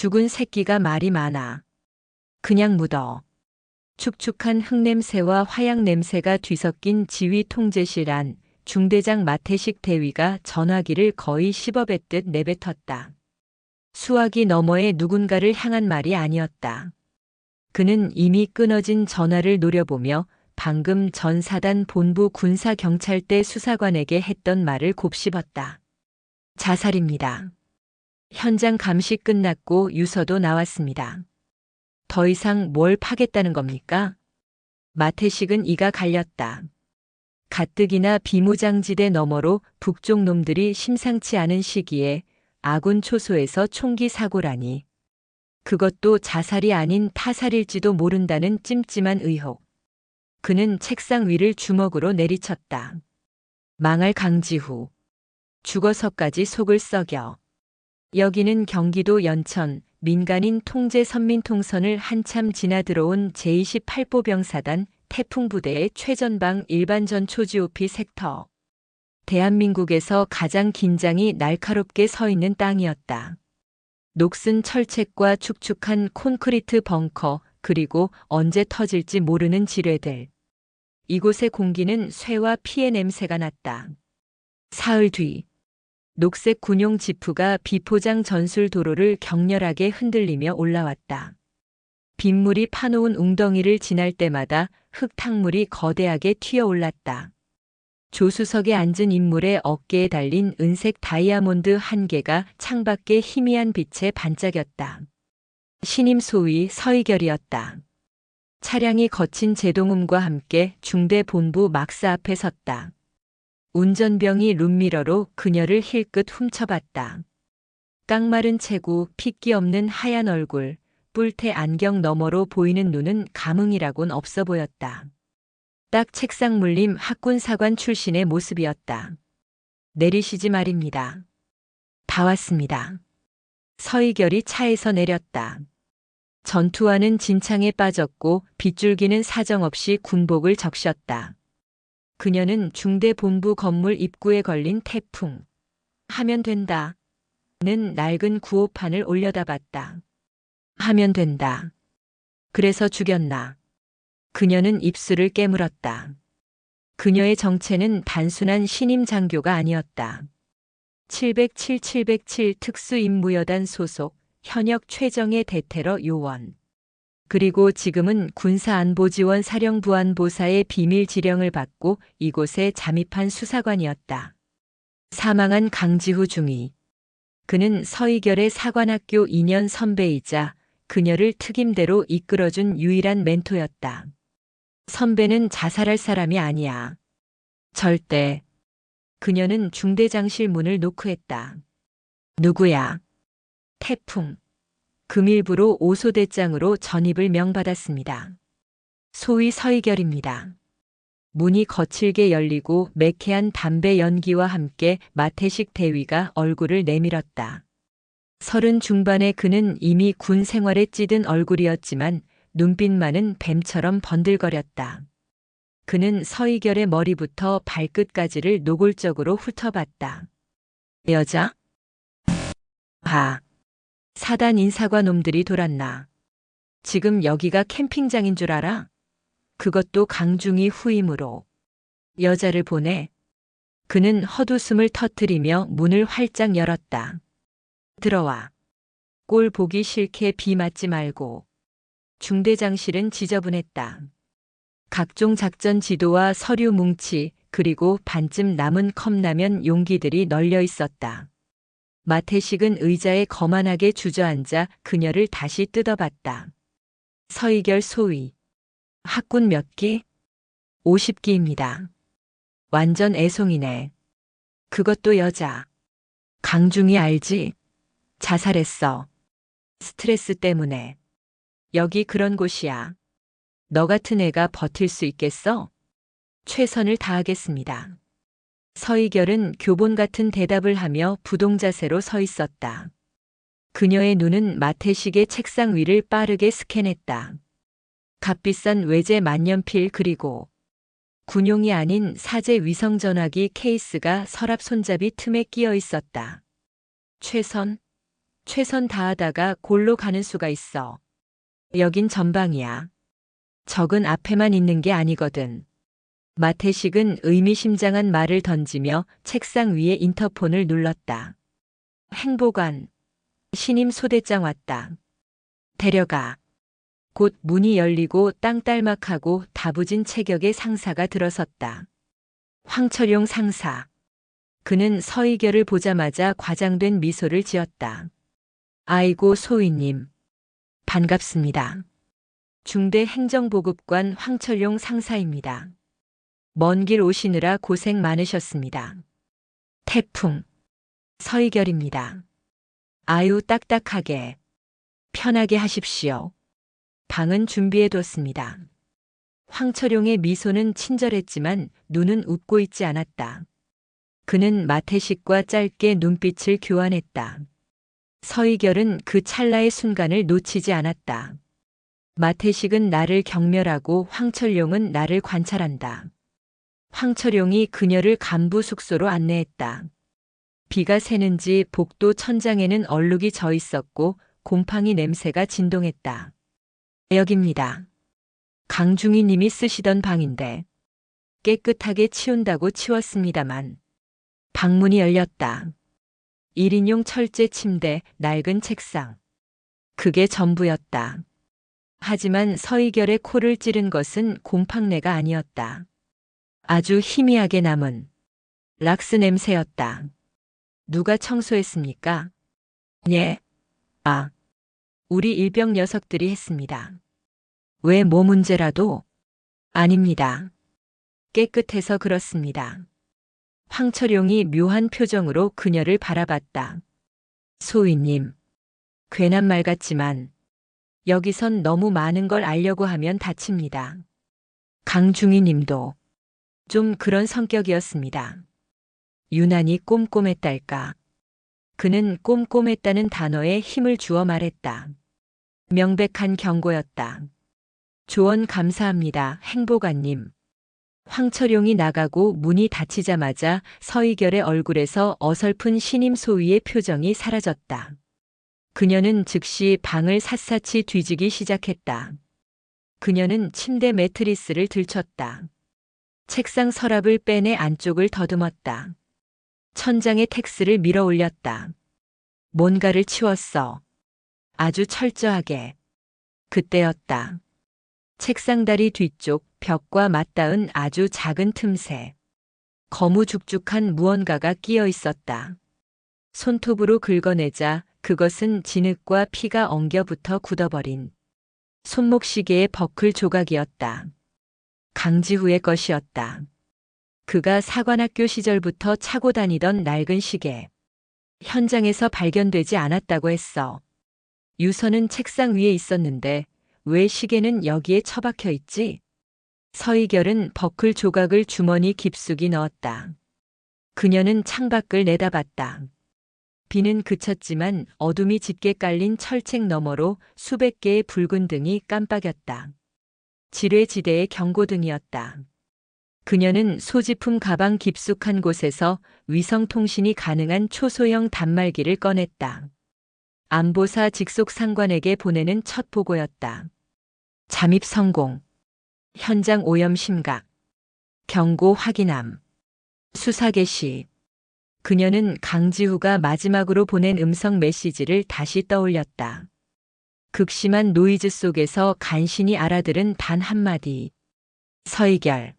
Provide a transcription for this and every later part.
죽은 새끼가 말이 많아. 그냥 묻어. 축축한 흙냄새와 화약 냄새가 뒤섞인 지휘 통제실 안 중대장 마태식 대위가 전화기를 거의 씹어뱉듯 내뱉었다. 수화기 너머의 누군가를 향한 말이 아니었다. 그는 이미 끊어진 전화를 노려보며 방금 전 사단 본부 군사경찰대 수사관에게 했던 말을 곱씹었다. 자살입니다. 현장 감시 끝났고 유서도 나왔습니다. 더 이상 뭘 파겠다는 겁니까? 마태식은 이가 갈렸다. 가뜩이나 비무장지대 너머로 북쪽 놈들이 심상치 않은 시기에 아군 초소에서 총기 사고라니. 그것도 자살이 아닌 타살일지도 모른다는 찜찜한 의혹. 그는 책상 위를 주먹으로 내리쳤다. 망할 강지후. 죽어서까지 속을 썩여. 여기는 경기도 연천 민간인 통제 선민통선을 한참 지나 들어온 제28보병사단 태풍부대의 최전방 일반 전초지오피 섹터. 대한민국에서 가장 긴장이 날카롭게 서 있는 땅이었다. 녹슨 철책과 축축한 콘크리트 벙커, 그리고 언제 터질지 모르는 지뢰들. 이곳의 공기는 쇠와 피의 냄새가 났다. 사흘 뒤. 녹색 군용 지프가 비포장 전술 도로를 격렬하게 흔들리며 올라왔다. 빗물이 파놓은 웅덩이를 지날 때마다 흙탕물이 거대하게 튀어올랐다. 조수석에 앉은 인물의 어깨에 달린 은색 다이아몬드 한 개가 창밖의 희미한 빛에 반짝였다. 신임 소위 서희결이었다. 차량이 거친 제동음과 함께 중대 본부 막사 앞에 섰다. 운전병이 룸미러로 그녀를 힐끗 훔쳐봤다. 깡마른 체구, 핏기 없는 하얀 얼굴, 뿔테 안경 너머로 보이는 눈은 감흥이라곤 없어 보였다. 딱 책상 물림 학군사관 출신의 모습이었다. 내리시지 말입니다. 다 왔습니다. 서희결이 차에서 내렸다. 전투화는 진창에 빠졌고 빗줄기는 사정없이 군복을 적셨다. 그녀는 중대 본부 건물 입구에 걸린 태풍. 하면 된다. 는 낡은 구호판을 올려다봤다. 하면 된다. 그래서 죽였나. 그녀는 입술을 깨물었다. 그녀의 정체는 단순한 신임 장교가 아니었다. 707 특수임무여단 소속 현역 최정예 대테러 요원. 그리고 지금은 군사안보지원 사령부안보사의 비밀 지령을 받고 이곳에 잠입한 수사관이었다. 사망한 강지후 중위. 그는 서희결의 사관학교 2년 선배이자 그녀를 특임대로 이끌어준 유일한 멘토였다. 선배는 자살할 사람이 아니야. 절대. 그녀는 중대장실 문을 노크했다. 누구야? 태풍. 금일부로 오소대장으로 전입을 명받았습니다. 소위 서희결입니다. 문이 거칠게 열리고 매캐한 담배 연기와 함께 마태식 대위가 얼굴을 내밀었다. 30 중반의 그는 이미 군 생활에 찌든 얼굴이었지만 눈빛만은 뱀처럼 번들거렸다. 그는 서희결의 머리부터 발끝까지를 노골적으로 훑어봤다. 여자? 하. 사단 인사과 놈들이 돌았나. 지금 여기가 캠핑장인 줄 알아? 그것도 강중이 후임으로. 여자를 보내. 그는 헛웃음을 터뜨리며 문을 활짝 열었다. 들어와. 꼴 보기 싫게 비 맞지 말고. 중대장실은 지저분했다. 각종 작전 지도와 서류 뭉치, 그리고 반쯤 남은 컵라면 용기들이 널려 있었다. 마태식은 의자에 거만하게 주저앉아 그녀를 다시 뜯어봤다. 서희결 소위. 학군 몇 기? 50기입니다. 완전 애송이네. 그것도 여자. 강중이 알지? 자살했어. 스트레스 때문에. 여기 그런 곳이야. 너 같은 애가 버틸 수 있겠어? 최선을 다하겠습니다. 서희결은 교본 같은 대답을 하며 부동자세로 서 있었다. 그녀의 눈은 마태식의 책상 위를 빠르게 스캔했다. 값비싼 외제 만년필 그리고 군용이 아닌 사제 위성전화기 케이스가 서랍 손잡이 틈에 끼어 있었다. 최선? 최선 다하다가 골로 가는 수가 있어. 여긴 전방이야. 적은 앞에만 있는 게 아니거든. 마태식은 의미심장한 말을 던지며 책상 위에 인터폰을 눌렀다. 행보관. 신임 소대장 왔다. 데려가. 곧 문이 열리고 땅딸막하고 다부진 체격의 상사가 들어섰다. 황철용 상사. 그는 서희결을 보자마자 과장된 미소를 지었다. 아이고 소위님. 반갑습니다. 중대 행정보급관 황철용 상사입니다. 먼 길 오시느라 고생 많으셨습니다. 태풍. 서희결입니다. 아유 딱딱하게. 편하게 하십시오. 방은 준비해뒀습니다. 황철용의 미소는 친절했지만 눈은 웃고 있지 않았다. 그는 마태식과 짧게 눈빛을 교환했다. 서희결은 그 찰나의 순간을 놓치지 않았다. 마태식은 나를 경멸하고 황철용은 나를 관찰한다. 황철용이 그녀를 간부 숙소로 안내했다. 비가 새는지 복도 천장에는 얼룩이 져 있었고 곰팡이 냄새가 진동했다. 여깁니다. 강중희 님이 쓰시던 방인데 깨끗하게 치운다고 치웠습니다만 방문이 열렸다. 1인용 철제 침대, 낡은 책상. 그게 전부였다. 하지만 서희결의 코를 찌른 것은 곰팡내가 아니었다. 아주 희미하게 남은 락스 냄새였다. 누가 청소했습니까? 예. 아. 우리 일병 녀석들이 했습니다. 왜 뭐 문제라도? 아닙니다. 깨끗해서 그렇습니다. 황철용이 묘한 표정으로 그녀를 바라봤다. 소위님. 괜한 말 같지만 여기선 너무 많은 걸 알려고 하면 다칩니다. 강중희 님도 좀 그런 성격이었습니다. 유난히 꼼꼼했달까. 그는 꼼꼼했다는 단어에 힘을 주어 말했다. 명백한 경고였다. 조언 감사합니다, 행보관님. 황철용이 나가고 문이 닫히자마자 서희결의 얼굴에서 어설픈 신임 소위의 표정이 사라졌다. 그녀는 즉시 방을 샅샅이 뒤지기 시작했다. 그녀는 침대 매트리스를 들쳤다. 책상 서랍을 빼내 안쪽을 더듬었다. 천장에 텍스를 밀어 올렸다. 뭔가를 치웠어. 아주 철저하게. 그때였다. 책상 다리 뒤쪽 벽과 맞닿은 아주 작은 틈새. 거무죽죽한 무언가가 끼어 있었다. 손톱으로 긁어내자 그것은 진흙과 피가 엉겨붙어 굳어버린 손목시계의 버클 조각이었다. 강지후의 것이었다. 그가 사관학교 시절부터 차고 다니던 낡은 시계. 현장에서 발견되지 않았다고 했어. 유서는 책상 위에 있었는데 왜 시계는 여기에 처박혀 있지? 서희결은 버클 조각을 주머니 깊숙이 넣었다. 그녀는 창밖을 내다봤다. 비는 그쳤지만 어둠이 짙게 깔린 철책 너머로 수백 개의 붉은 등이 깜빡였다. 지뢰지대의 경고등이었다. 그녀는 소지품 가방 깊숙한 곳에서 위성통신이 가능한 초소형 단말기를 꺼냈다. 안보사 직속 상관에게 보내는 첫 보고였다. 잠입 성공. 현장 오염 심각. 경고 확인함. 수사 개시. 그녀는 강지후가 마지막으로 보낸 음성 메시지를 다시 떠올렸다. 극심한 노이즈 속에서 간신히 알아들은 단 한마디. 서희결.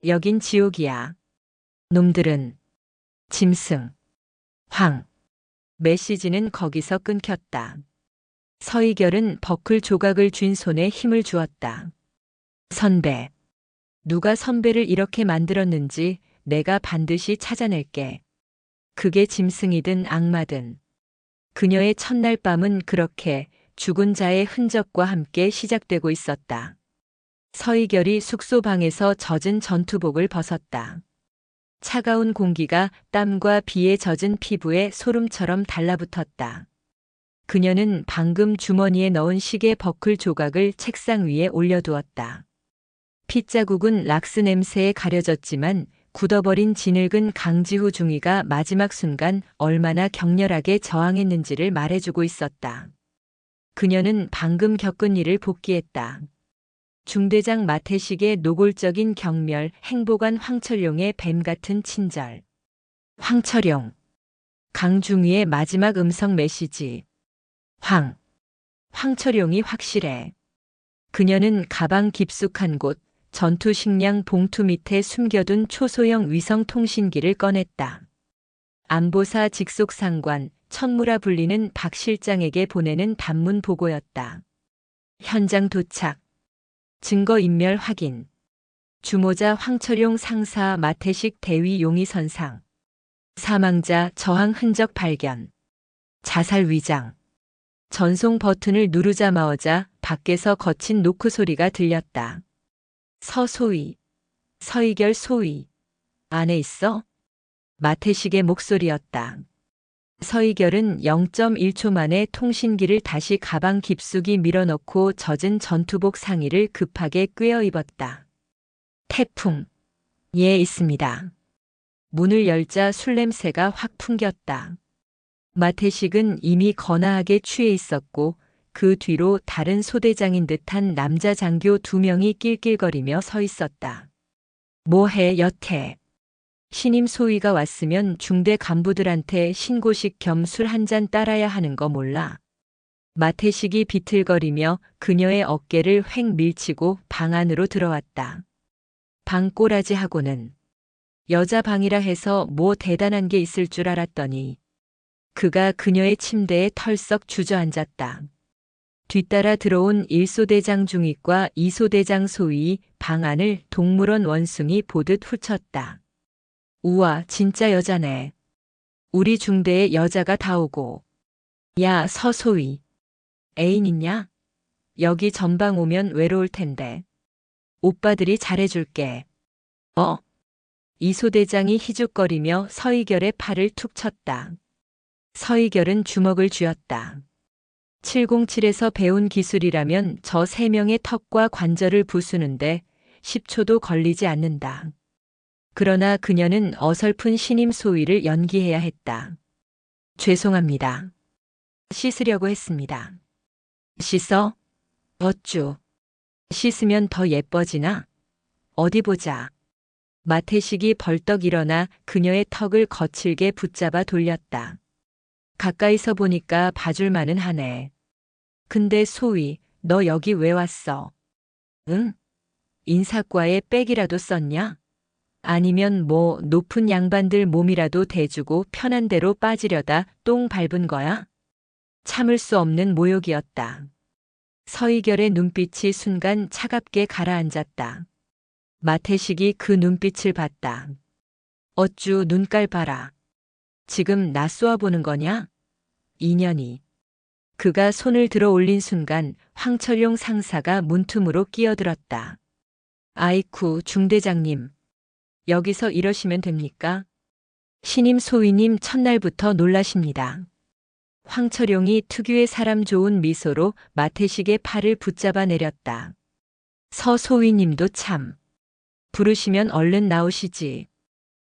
여긴 지옥이야. 놈들은. 짐승. 황. 메시지는 거기서 끊겼다. 서희결은 버클 조각을 쥔 손에 힘을 주었다. 선배. 누가 선배를 이렇게 만들었는지 내가 반드시 찾아낼게. 그게 짐승이든 악마든. 그녀의 첫날 밤은 그렇게 죽은 자의 흔적과 함께 시작되고 있었다. 서희결이 숙소 방에서 젖은 전투복을 벗었다. 차가운 공기가 땀과 비에 젖은 피부에 소름처럼 달라붙었다. 그녀는 방금 주머니에 넣은 시계 버클 조각을 책상 위에 올려두었다. 핏자국은 락스 냄새에 가려졌지만 굳어버린 진흙은 강지후 중위가 마지막 순간 얼마나 격렬하게 저항했는지를 말해주고 있었다. 그녀는 방금 겪은 일을 복기했다. 중대장 마태식의 노골적인 경멸, 행보관 황철룡의 뱀같은 친절. 황철룡. 강중위의 마지막 음성 메시지. 황철룡이 확실해. 그녀는 가방 깊숙한 곳, 전투 식량 봉투 밑에 숨겨둔 초소형 위성 통신기를 꺼냈다. 안보사 직속 상관, 천무라 불리는 박 실장에게 보내는 단문 보고였다. 현장 도착. 증거인멸 확인. 주모자 황철용 상사 마태식 대위 용의 선상. 사망자 저항 흔적 발견. 자살 위장. 전송 버튼을 누르자마자 밖에서 거친 노크 소리가 들렸다. 서소위. 서희결 소위. 안에 있어? 마태식의 목소리였다. 서희결은 0.1초 만에 통신기를 다시 가방 깊숙이 밀어넣고 젖은 전투복 상의를 급하게 꿰어 입었다. 태풍. 예, 있습니다. 문을 열자 술 냄새가 확 풍겼다. 마태식은 이미 거나하게 취해 있었고 그 뒤로 다른 소대장인 듯한 남자 장교 2명이 낄낄거리며 서 있었다. 뭐해 여태. 신임 소위가 왔으면 중대 간부들한테 신고식 겸 술 한 잔 따라야 하는 거 몰라. 마태식이 비틀거리며 그녀의 어깨를 획 밀치고 방 안으로 들어왔다. 방 꼬라지하고는 여자 방이라 해서 뭐 대단한 게 있을 줄 알았더니 그가 그녀의 침대에 털썩 주저앉았다. 뒤따라 들어온 1소대장 중위과 2소대장 소위 방 안을 동물원 원숭이 보듯 훑쳤다. 우와, 진짜 여자네. 우리 중대에 여자가 다 오고. 야, 서소위. 애인 있냐? 여기 전방 오면 외로울 텐데. 오빠들이 잘해줄게. 이소대장이 희죽거리며 서희결의 팔을 툭 쳤다. 서희결은 주먹을 쥐었다. 707에서 배운 기술이라면 저 3명의 턱과 관절을 부수는데 10초도 걸리지 않는다. 그러나 그녀는 어설픈 신임 소위를 연기해야 했다. 죄송합니다. 씻으려고 했습니다. 씻어? 어쭈. 씻으면 더 예뻐지나? 어디 보자. 마태식이 벌떡 일어나 그녀의 턱을 거칠게 붙잡아 돌렸다. 가까이서 보니까 봐줄만은 하네. 근데 소위, 너 여기 왜 왔어? 응? 인사과에 백이라도 썼냐? 아니면 뭐 높은 양반들 몸이라도 대주고 편한 대로 빠지려다 똥 밟은 거야? 참을 수 없는 모욕이었다. 서희결의 눈빛이 순간 차갑게 가라앉았다. 마태식이 그 눈빛을 봤다. 어쭈 눈깔 봐라. 지금 나 쏘아보는 거냐? 인연이. 그가 손을 들어 올린 순간 황철용 상사가 문틈으로 끼어들었다. 아이쿠 중대장님. 여기서 이러시면 됩니까? 신임 소위님 첫날부터 놀라십니다. 황철용이 특유의 사람 좋은 미소로 마태식의 팔을 붙잡아 내렸다. 서 소위님도 참. 부르시면 얼른 나오시지.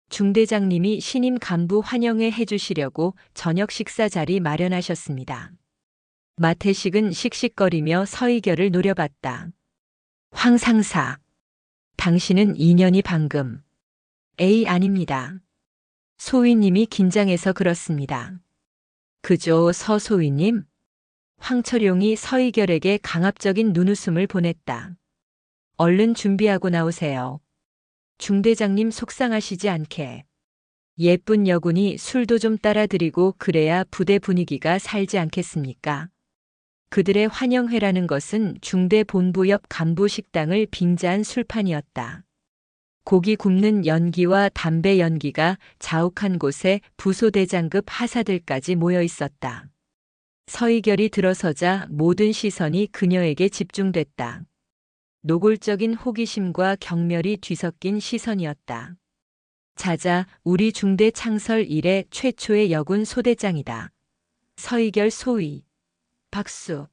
중대장님이 신임 간부 환영회 해주시려고 저녁 식사 자리 마련하셨습니다. 마태식은 씩씩거리며 서희결을 노려봤다. 황 상사. 당신은 인연이 방금. 에이 아닙니다. 소위님이 긴장해서 그렇습니다. 그죠 서 소위님? 황철용이 서희결에게 강압적인 눈웃음을 보냈다. 얼른 준비하고 나오세요. 중대장님 속상하시지 않게. 예쁜 여군이 술도 좀 따라드리고 그래야 부대 분위기가 살지 않겠습니까? 그들의 환영회라는 것은 중대 본부 옆 간부 식당을 빙자한 술판이었다. 고기 굽는 연기와 담배 연기가 자욱한 곳에 부소대장급 하사들까지 모여 있었다. 서희결이 들어서자 모든 시선이 그녀에게 집중됐다. 노골적인 호기심과 경멸이 뒤섞인 시선이었다. 자자, 우리 중대 창설 이래 최초의 여군 소대장이다. 서희결 소위. 박수.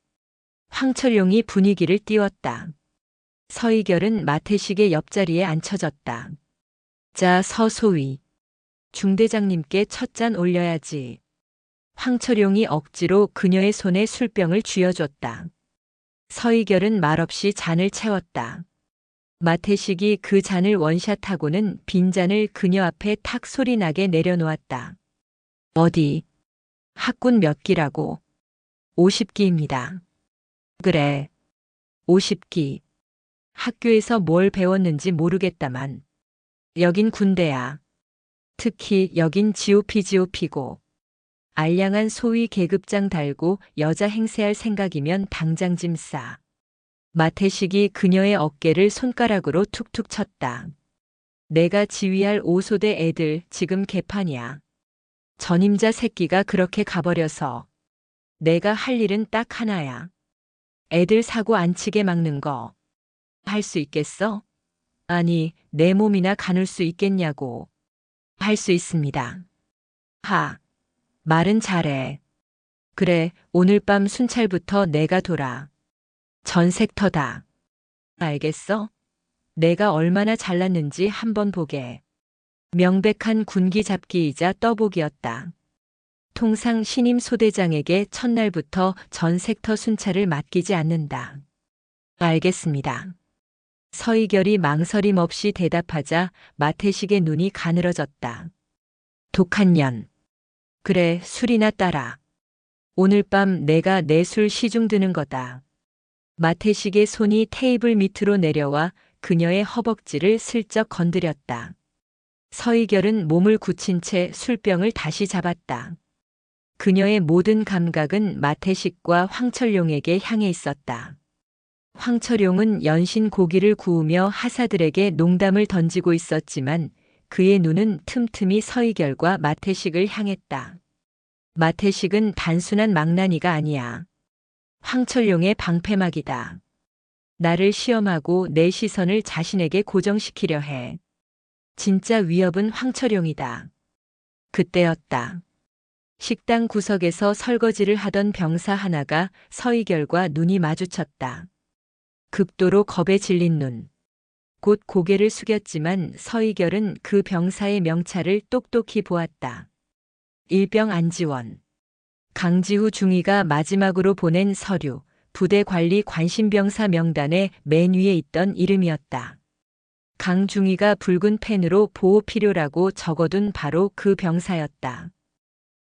황철용이 분위기를 띄웠다. 서희결은 마태식의 옆자리에 앉혀졌다. 자, 서소위. 중대장님께 첫 잔 올려야지. 황철용이 억지로 그녀의 손에 술병을 쥐어줬다. 서희결은 말없이 잔을 채웠다. 마태식이 그 잔을 원샷하고는 빈잔을 그녀 앞에 탁 소리나게 내려놓았다. 어디? 학군 몇 기라고? 50기입니다. 그래. 50기. 학교에서 뭘 배웠는지 모르겠다만. 여긴 군대야. 특히 여긴 GOP고. 알량한 소위 계급장 달고 여자 행세할 생각이면 당장 짐 싸. 마태식이 그녀의 어깨를 손가락으로 툭툭 쳤다. 내가 지휘할 오소대 애들 지금 개판이야. 전임자 새끼가 그렇게 가버려서 내가 할 일은 딱 하나야. 애들 사고 안 치게 막는 거. 할 수 있겠어? 아니, 내 몸이나 가눌 수 있겠냐고. 할 수 있습니다. 하. 말은 잘해. 그래, 오늘 밤 순찰부터 내가 돌아. 전 섹터다. 알겠어? 내가 얼마나 잘났는지 한번 보게. 명백한 군기 잡기이자 떠보기였다. 통상 신임 소대장에게 첫날부터 전 섹터 순찰을 맡기지 않는다. 알겠습니다. 서희결이 망설임 없이 대답하자 마태식의 눈이 가늘어졌다. 독한 년. 그래, 술이나 따라. 오늘 밤 내가 내 술 시중 드는 거다. 마태식의 손이 테이블 밑으로 내려와 그녀의 허벅지를 슬쩍 건드렸다. 서희결은 몸을 굳힌 채 술병을 다시 잡았다. 그녀의 모든 감각은 마태식과 황철용에게 향해 있었다. 황철용은 연신 고기를 구우며 하사들에게 농담을 던지고 있었지만 그의 눈은 틈틈이 서희결과 마태식을 향했다. 마태식은 단순한 망나니가 아니야. 황철용의 방패막이다. 나를 시험하고 내 시선을 자신에게 고정시키려 해. 진짜 위협은 황철용이다. 그때였다. 식당 구석에서 설거지를 하던 병사 하나가 서희결과 눈이 마주쳤다. 극도로 겁에 질린 눈. 곧 고개를 숙였지만 서희결은 그 병사의 명찰을 똑똑히 보았다. 일병 안지원. 강지후 중위가 마지막으로 보낸 서류, 부대 관리 관심병사 명단의 맨 위에 있던 이름이었다. 강 중위가 붉은 펜으로 보호 필요라고 적어둔 바로 그 병사였다.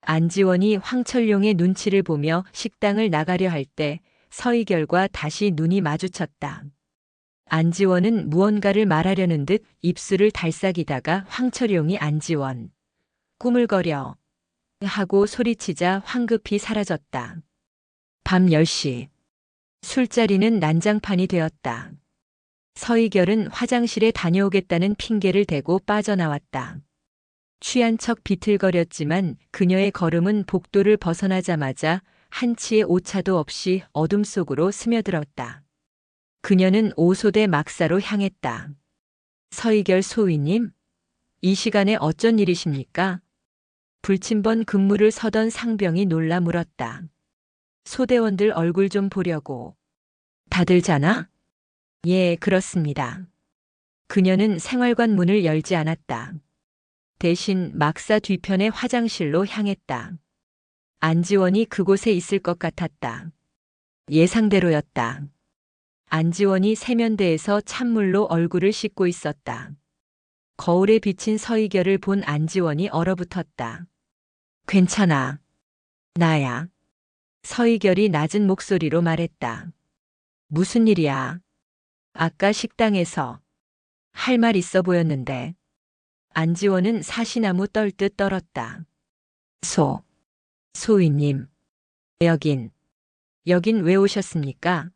안지원이 황철용의 눈치를 보며 식당을 나가려 할 때 서희결과 다시 눈이 마주쳤다. 안지원은 무언가를 말하려는 듯 입술을 달싹이다가 황철용이 안지원. 꾸물거려. 하고 소리치자 황급히 사라졌다. 밤 10시. 술자리는 난장판이 되었다. 서희결은 화장실에 다녀오겠다는 핑계를 대고 빠져나왔다. 취한 척 비틀거렸지만 그녀의 걸음은 복도를 벗어나자마자 한치의 오차도 없이 어둠 속으로 스며들었다. 그녀는 오소대 막사로 향했다. 서희결 소위님, 이 시간에 어쩐 일이십니까? 불침번 근무를 서던 상병이 놀라 물었다. 소대원들 얼굴 좀 보려고. 다들 자나? 예, 그렇습니다. 그녀는 생활관 문을 열지 않았다. 대신 막사 뒤편의 화장실로 향했다. 안지원이 그곳에 있을 것 같았다. 예상대로였다. 안지원이 세면대에서 찬물로 얼굴을 씻고 있었다. 거울에 비친 서희결을 본 안지원이 얼어붙었다. 괜찮아. 나야. 서희결이 낮은 목소리로 말했다. 무슨 일이야? 아까 식당에서 할 말 있어 보였는데. 안지원은 사시나무 떨듯 떨었다. 소위님. 여긴 왜 오셨습니까?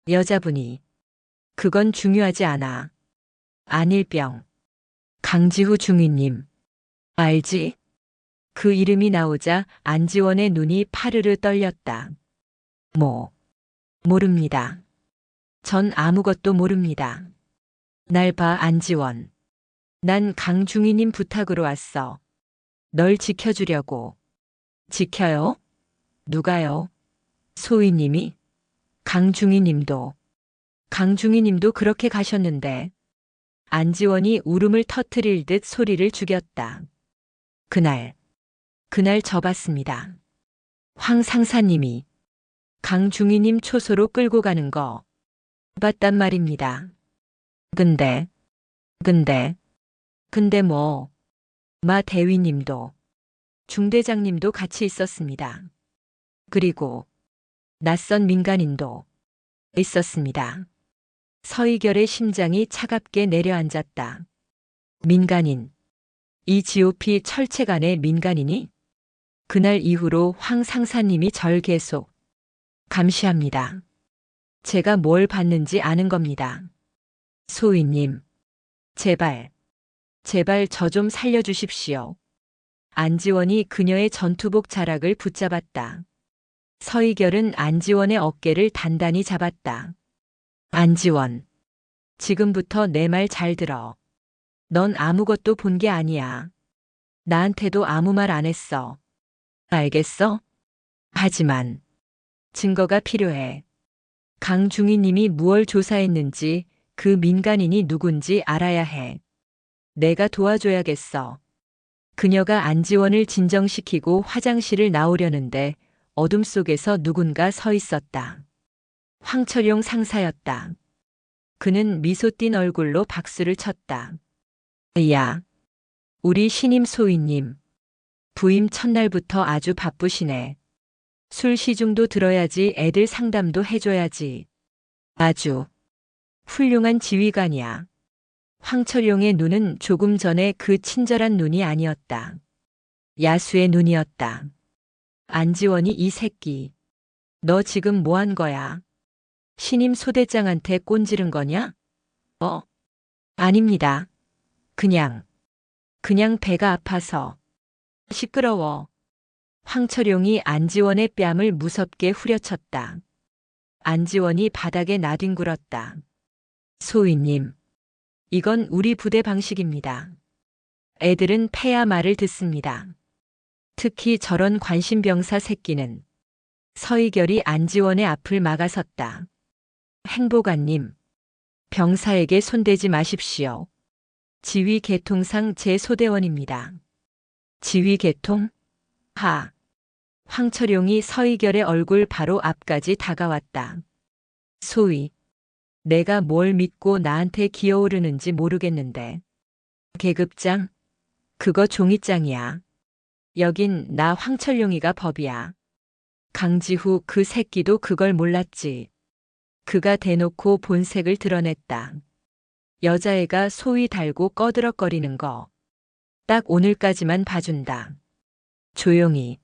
여자분이. 그건 중요하지 않아. 안일병. 강지후 중위님. 알지? 그 이름이 나오자 안지원의 눈이 파르르 떨렸다. 모릅니다. 전 아무것도 모릅니다. 날 봐, 안지원. 난 강중위님 부탁으로 왔어. 널 지켜주려고. 지켜요? 누가요? 소위님이? 강중위님도. 강중위님도 그렇게 가셨는데. 안지원이 울음을 터뜨릴 듯 소리를 죽였다. 그날 접었습니다. 황 상사님이 강중희님 초소로 끌고 가는 거 봤단 말입니다. 근데 뭐, 마 대위님도 중대장님도 같이 있었습니다. 그리고 낯선 민간인도 있었습니다. 서희결의 심장이 차갑게 내려앉았다. 민간인. 이 GOP 철책안의 민간인이? 그날 이후로 황 상사님이 절 계속 감시합니다. 제가 뭘 봤는지 아는 겁니다. 소희님, 제발 저 좀 살려주십시오. 안지원이 그녀의 전투복 자락을 붙잡았다. 서희결은 안지원의 어깨를 단단히 잡았다. 안지원, 지금부터 내 말 잘 들어. 넌 아무것도 본 게 아니야. 나한테도 아무 말 안 했어. 알겠어? 하지만 증거가 필요해. 강중희 님이 무얼 조사했는지 그 민간인이 누군지 알아야 해. 내가 도와줘야겠어. 그녀가 안지원을 진정시키고 화장실을 나오려는데 어둠 속에서 누군가 서 있었다. 황철용 상사였다. 그는 미소 띤 얼굴로 박수를 쳤다. 야, 우리 신임 소위님. 부임 첫날부터 아주 바쁘시네. 술 시중도 들어야지, 애들 상담도 해줘야지. 아주 훌륭한 지휘관이야. 황철용의 눈은 조금 전에 그 친절한 눈이 아니었다. 야수의 눈이었다. 안지원이 이 새끼. 너 지금 뭐 한 거야? 신임 소대장한테 꼰지른 거냐? 아닙니다. 그냥 배가 아파서. 시끄러워. 황철용이 안지원의 뺨을 무섭게 후려쳤다. 안지원이 바닥에 나뒹굴었다. 소위님, 이건 우리 부대 방식입니다. 애들은 패야 말을 듣습니다. 특히 저런 관심병사 새끼는. 서희결이 안지원의 앞을 막아섰다. 행보관님, 병사에게 손대지 마십시오. 지휘 계통상 제 소대원입니다. 지휘 계통? 황철용이 서희결의 얼굴 바로 앞까지 다가왔다. 소위, 내가 뭘 믿고 나한테 기어오르는지 모르겠는데. 계급장? 그거 종이장이야. 여긴 나 황철용이가 법이야. 강지후 그 새끼도 그걸 몰랐지. 그가 대놓고 본색을 드러냈다. 여자애가 소위 달고 꺼드럭거리는 거. 딱 오늘까지만 봐준다. 조용히.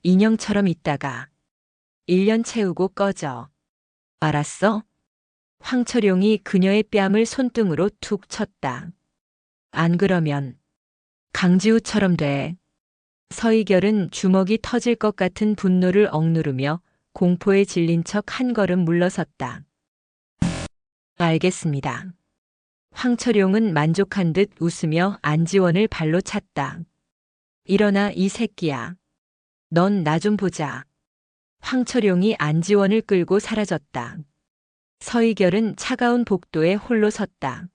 인형처럼 있다가 1년 채우고 꺼져. 알았어? 황철용이 그녀의 뺨을 손등으로 툭 쳤다. 안 그러면 강지우처럼 돼. 서희결은 주먹이 터질 것 같은 분노를 억누르며 공포에 질린 척 한 걸음 물러섰다. 알겠습니다. 황철용은 만족한 듯 웃으며 안지원을 발로 찼다. 일어나 이 새끼야. 넌 나 좀 보자. 황철용이 안지원을 끌고 사라졌다. 서희결은 차가운 복도에 홀로 섰다.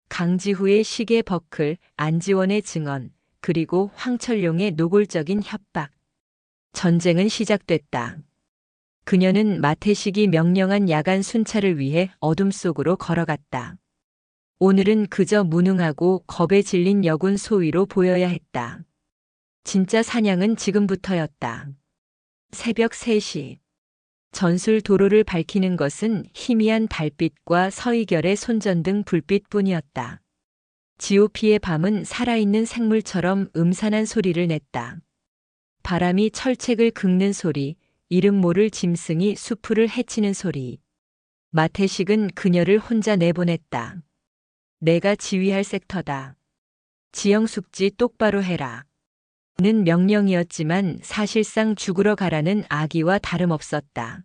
강지후의 시계 버클, 안지원의 증언, 그리고 황철용의 노골적인 협박. 전쟁은 시작됐다. 그녀는 마태식이 명령한 야간 순찰을 위해 어둠 속으로 걸어갔다. 오늘은 그저 무능하고 겁에 질린 여군 소위로 보여야 했다. 진짜 사냥은 지금부터였다. 새벽 3시. 전술 도로를 밝히는 것은 희미한 달빛과 서희결의 손전등 불빛뿐이었다. GOP의 밤은 살아있는 생물처럼 음산한 소리를 냈다. 바람이 철책을 긁는 소리, 이름 모를 짐승이 수풀을 헤치는 소리. 마태식은 그녀를 혼자 내보냈다. 내가 지휘할 섹터다. 지형숙지 똑바로 해라. 는 명령이었지만 사실상 죽으러 가라는 아기와 다름없었다.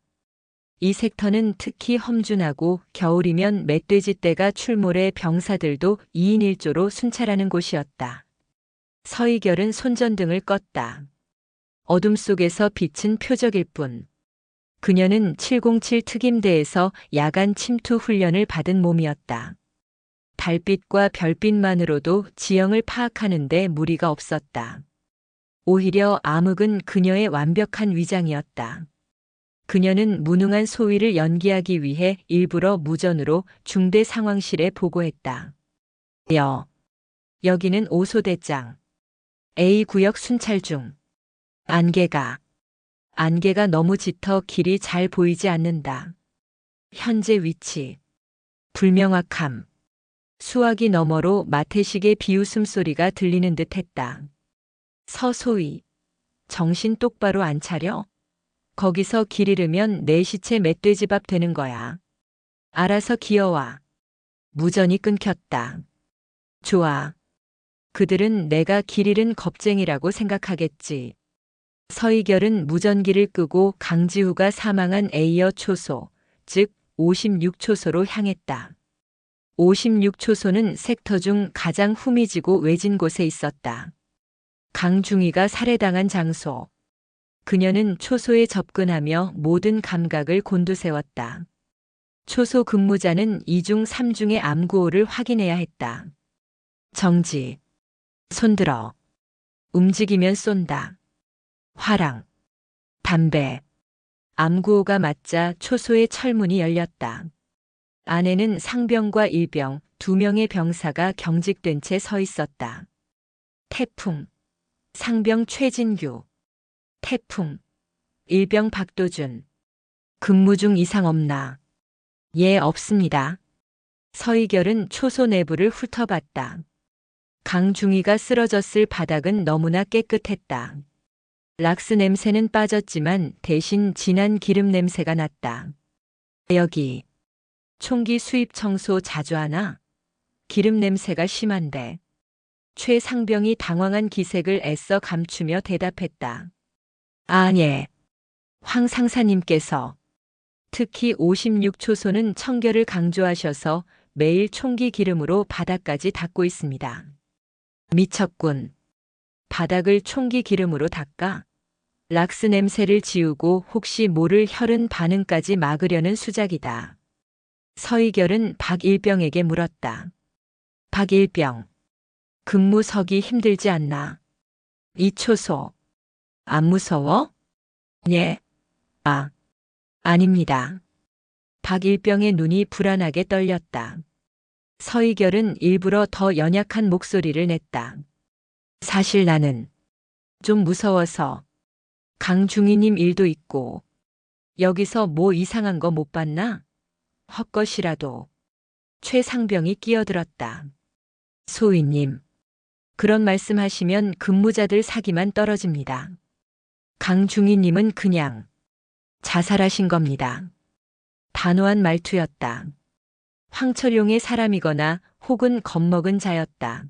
이 섹터는 특히 험준하고 겨울이면 멧돼지떼가 출몰해 병사들도 2인 1조로 순찰하는 곳이었다. 서희결은 손전등을 껐다. 어둠 속에서 빛은 표적일 뿐. 그녀는 707 특임대에서 야간 침투 훈련을 받은 몸이었다. 달빛과 별빛만으로도 지형을 파악하는 데 무리가 없었다. 오히려 암흑은 그녀의 완벽한 위장이었다. 그녀는 무능한 소위를 연기하기 위해 일부러 무전으로 중대 상황실에 보고했다. 여기는 오소대장. A구역 순찰 중. 안개가 너무 짙어 길이 잘 보이지 않는다. 현재 위치. 불명확함. 수화기 너머로 마태식의 비웃음 소리가 들리는 듯 했다. 서소희. 정신 똑바로 안 차려? 거기서 길 잃으면 내 시체 멧돼지밥 되는 거야. 알아서 기어와. 무전이 끊겼다. 좋아. 그들은 내가 길 잃은 겁쟁이라고 생각하겠지. 서희결은 무전기를 끄고 강지우가 사망한 A여 초소, 즉 56초소로 향했다. 56초소는 섹터 중 가장 후미지고 외진 곳에 있었다. 강중희가 살해당한 장소. 그녀는 초소에 접근하며 모든 감각을 곤두세웠다. 초소 근무자는 2중 3중의 암구호를 확인해야 했다. 정지. 손들어. 움직이면 쏜다. 화랑. 담배. 암구호가 맞자 초소의 철문이 열렸다. 안에는 상병과 일병 2명의 병사가 경직된 채 서 있었다. 태풍. 상병 최진규. 태풍. 일병 박도준. 근무 중 이상 없나? 예, 없습니다. 서희결은 초소 내부를 훑어봤다. 강중희가 쓰러졌을 바닥은 너무나 깨끗했다. 락스 냄새는 빠졌지만 대신 진한 기름 냄새가 났다. 여기 총기 수입 청소 자주 하나? 기름 냄새가 심한데. 최 상병이 당황한 기색을 애써 감추며 대답했다. 아, 예. 황 상사님께서 특히 56초소는 청결을 강조하셔서 매일 총기 기름으로 바닥까지 닦고 있습니다. 미쳤군. 바닥을 총기 기름으로 닦아? 락스 냄새를 지우고 혹시 모를 혈흔 반응까지 막으려는 수작이다. 서희결은 박일병에게 물었다. 박일병. 근무 서기 힘들지 않나? 이 초소. 안 무서워? 예. 아닙니다. 박일병의 눈이 불안하게 떨렸다. 서희결은 일부러 더 연약한 목소리를 냈다. 사실 나는 좀 무서워서. 강중희님 일도 있고. 여기서 뭐 이상한 거 못 봤나? 헛것이라도. 최 상병이 끼어들었다. 소희님. 그런 말씀하시면 근무자들 사기만 떨어집니다. 강중희님은 그냥 자살하신 겁니다. 단호한 말투였다. 황철용의 사람이거나 혹은 겁먹은 자였다.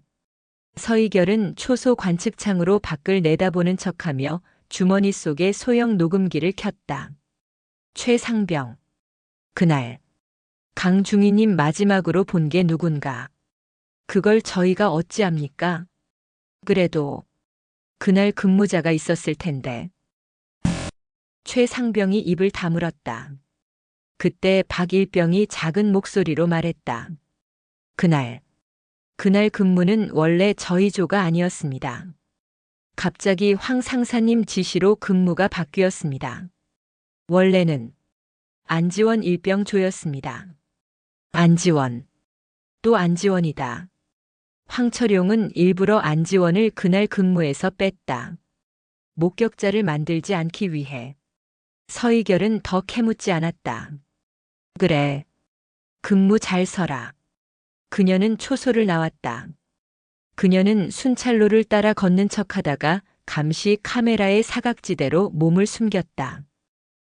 서희결은 초소 관측창으로 밖을 내다보는 척하며 주머니 속에 소형 녹음기를 켰다. 최상병. 그날 강중희님 마지막으로 본 게 누군가. 그걸 저희가 어찌합니까? 그래도 그날 근무자가 있었을 텐데. 최상병이 입을 다물었다. 그때 박일병이 작은 목소리로 말했다. 그날 근무는 원래 저희 조가 아니었습니다. 갑자기 황 상사님 지시로 근무가 바뀌었습니다. 원래는 안지원 일병 조였습니다. 안지원. 또 안지원이다. 황철용은 일부러 안지원을 그날 근무에서 뺐다. 목격자를 만들지 않기 위해. 서희결은 더 캐묻지 않았다. 그래. 근무 잘 서라. 그녀는 초소를 나왔다. 그녀는 순찰로를 따라 걷는 척하다가 감시 카메라의 사각지대로 몸을 숨겼다.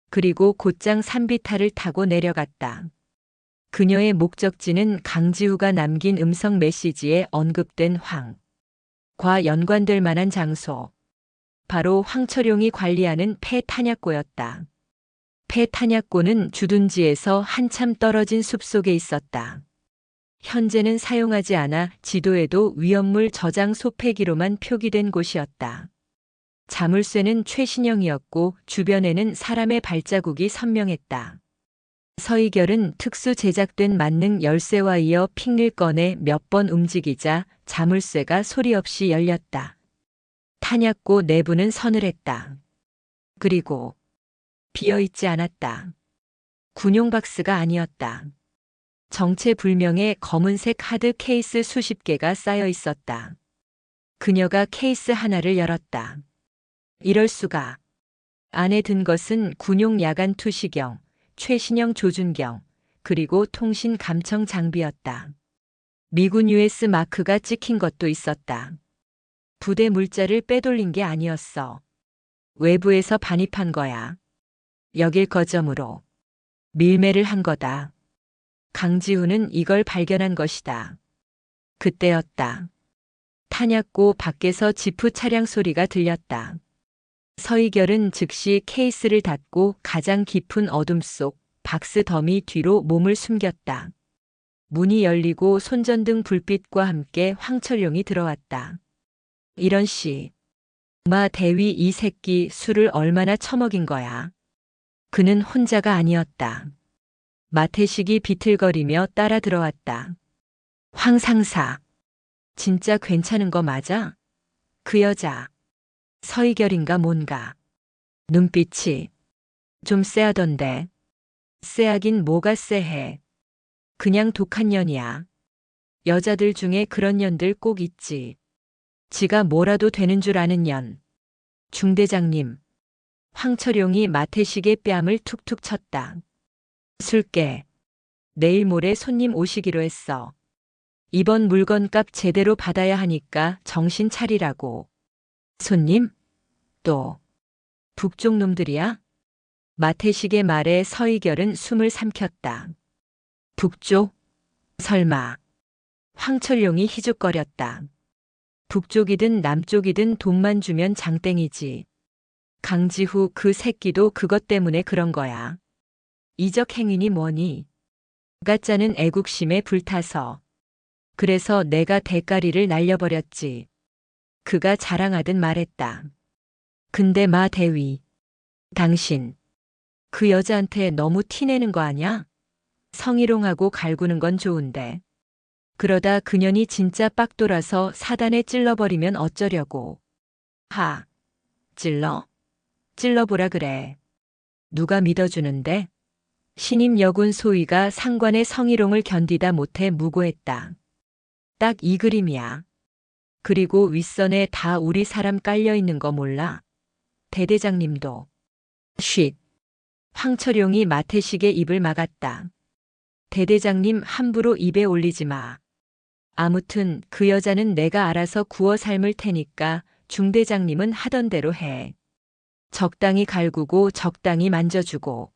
그리고 곧장 산비탈을 타고 내려갔다. 그녀의 목적지는 강지우가 남긴 음성 메시지에 언급된 황과 연관될 만한 장소. 바로 황철용이 관리하는 폐탄약고였다. 폐탄약고는 주둔지에서 한참 떨어진 숲속에 있었다. 현재는 사용하지 않아 지도에도 위험물 저장 소폐기로만 표기된 곳이었다. 자물쇠는 최신형이었고 주변에는 사람의 발자국이 선명했다. 서희결은 특수 제작된 만능 열쇠와 이어 핑을 꺼내 몇 번 움직이자 자물쇠가 소리 없이 열렸다. 탄약고 내부는 서늘했다. 그리고 비어있지 않았다. 군용 박스가 아니었다. 정체불명의 검은색 하드 케이스 수십 개가 쌓여 있었다. 그녀가 케이스 하나를 열었다. 이럴 수가. 안에 든 것은 군용 야간 투시경, 최신형 조준경, 그리고 통신 감청 장비였다. 미군 US 마크가 찍힌 것도 있었다. 부대 물자를 빼돌린 게 아니었어. 외부에서 반입한 거야. 여길 거점으로 밀매를 한 거다. 강지훈은 이걸 발견한 것이다. 그때였다. 탄약고 밖에서 지프 차량 소리가 들렸다. 서희결은 즉시 케이스를 닫고 가장 깊은 어둠 속 박스 더미 뒤로 몸을 숨겼다. 문이 열리고 손전등 불빛과 함께 황철용이 들어왔다. 이런 씨. 마 대위 이 새끼 술을 얼마나 처먹인 거야. 그는 혼자가 아니었다. 마태식이 비틀거리며 따라 들어왔다. 황 상사. 진짜 괜찮은 거 맞아? 그 여자. 서희결인가 뭔가. 눈빛이 좀 쎄하던데. 쎄하긴 뭐가 쎄해. 그냥 독한 년이야. 여자들 중에 그런 년들 꼭 있지. 지가 뭐라도 되는 줄 아는 년. 중대장님. 황철용이 마태식의 뺨을 툭툭 쳤다. 술게. 내일 모레 손님 오시기로 했어. 이번 물건값 제대로 받아야 하니까 정신 차리라고. 손님? 또 북쪽 놈들이야? 마태식의 말에 서희결은 숨을 삼켰다. 북쪽? 설마. 황철용이 희죽거렸다. 북쪽이든 남쪽이든 돈만 주면 장땡이지. 강지후 그 새끼도 그것 때문에 그런 거야. 이적 행위니 뭐니. 가짜는 애국심에 불타서. 그래서 내가 대가리를 날려버렸지. 그가 자랑하듯 말했다. 근데 마 대위. 당신. 그 여자한테 너무 티내는 거 아냐? 성희롱하고 갈구는 건 좋은데. 그러다 그년이 진짜 빡 돌아서 사단에 찔러버리면 어쩌려고. 하. 찔러? 찔러보라 그래. 누가 믿어주는데? 신임 여군 소위가 상관의 성희롱을 견디다 못해 무고했다. 딱 이 그림이야. 그리고 윗선에 다 우리 사람 깔려있는 거 몰라? 대대장님도. 쉿. 황철용이 마태식의 입을 막았다. 대대장님 함부로 입에 올리지 마. 아무튼 그 여자는 내가 알아서 구워 삶을 테니까 중대장님은 하던 대로 해. 적당히 갈구고 적당히 만져주고.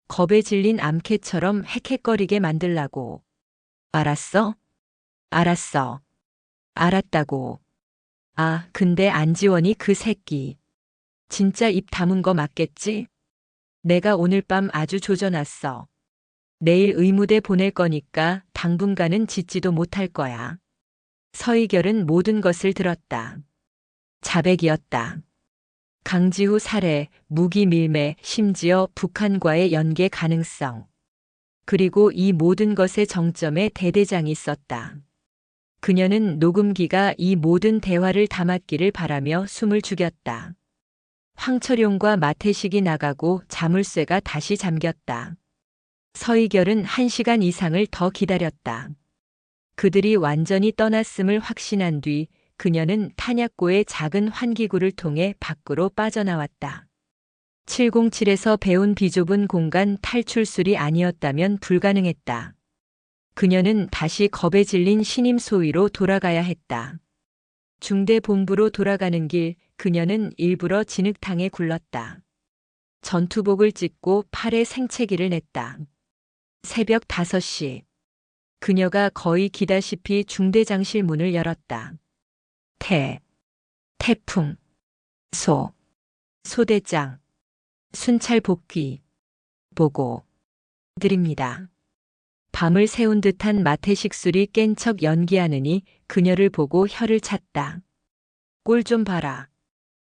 겁에 질린 암캐처럼 헥헥거리게 만들라고. 알았어? 알았어. 알았다고. 아, 근데 안지원이 그 새끼. 진짜 입 다문 거 맞겠지? 내가 오늘 밤 아주 조져놨어. 내일 의무대 보낼 거니까 당분간은 짖지도 못할 거야. 서희결은 모든 것을 들었다. 자백이었다. 강지후 살해, 무기 밀매, 심지어 북한과의 연계 가능성. 그리고 이 모든 것의 정점에 대대장이 있었다. 그녀는 녹음기가 이 모든 대화를 담았기를 바라며 숨을 죽였다. 황철용과 마태식이 나가고 자물쇠가 다시 잠겼다. 서희결은 1시간 이상을 더 기다렸다. 그들이 완전히 떠났음을 확신한 뒤 그녀는 탄약고의 작은 환기구를 통해 밖으로 빠져나왔다. 707에서 배운 비좁은 공간 탈출술이 아니었다면 불가능했다. 그녀는 다시 겁에 질린 신임 소위로 돌아가야 했다. 중대 본부로 돌아가는 길 그녀는 일부러 진흙탕에 굴렀다. 전투복을 찢고 팔에 생채기를 냈다. 새벽 5시. 그녀가 거의 기다시피 중대장실 문을 열었다. 태풍, 소대장, 순찰 복귀, 보고 드립니다. 밤을 새운 듯한 마태식 술이 깬 척 연기하느니 그녀를 보고 혀를 찼다. 꼴 좀 봐라.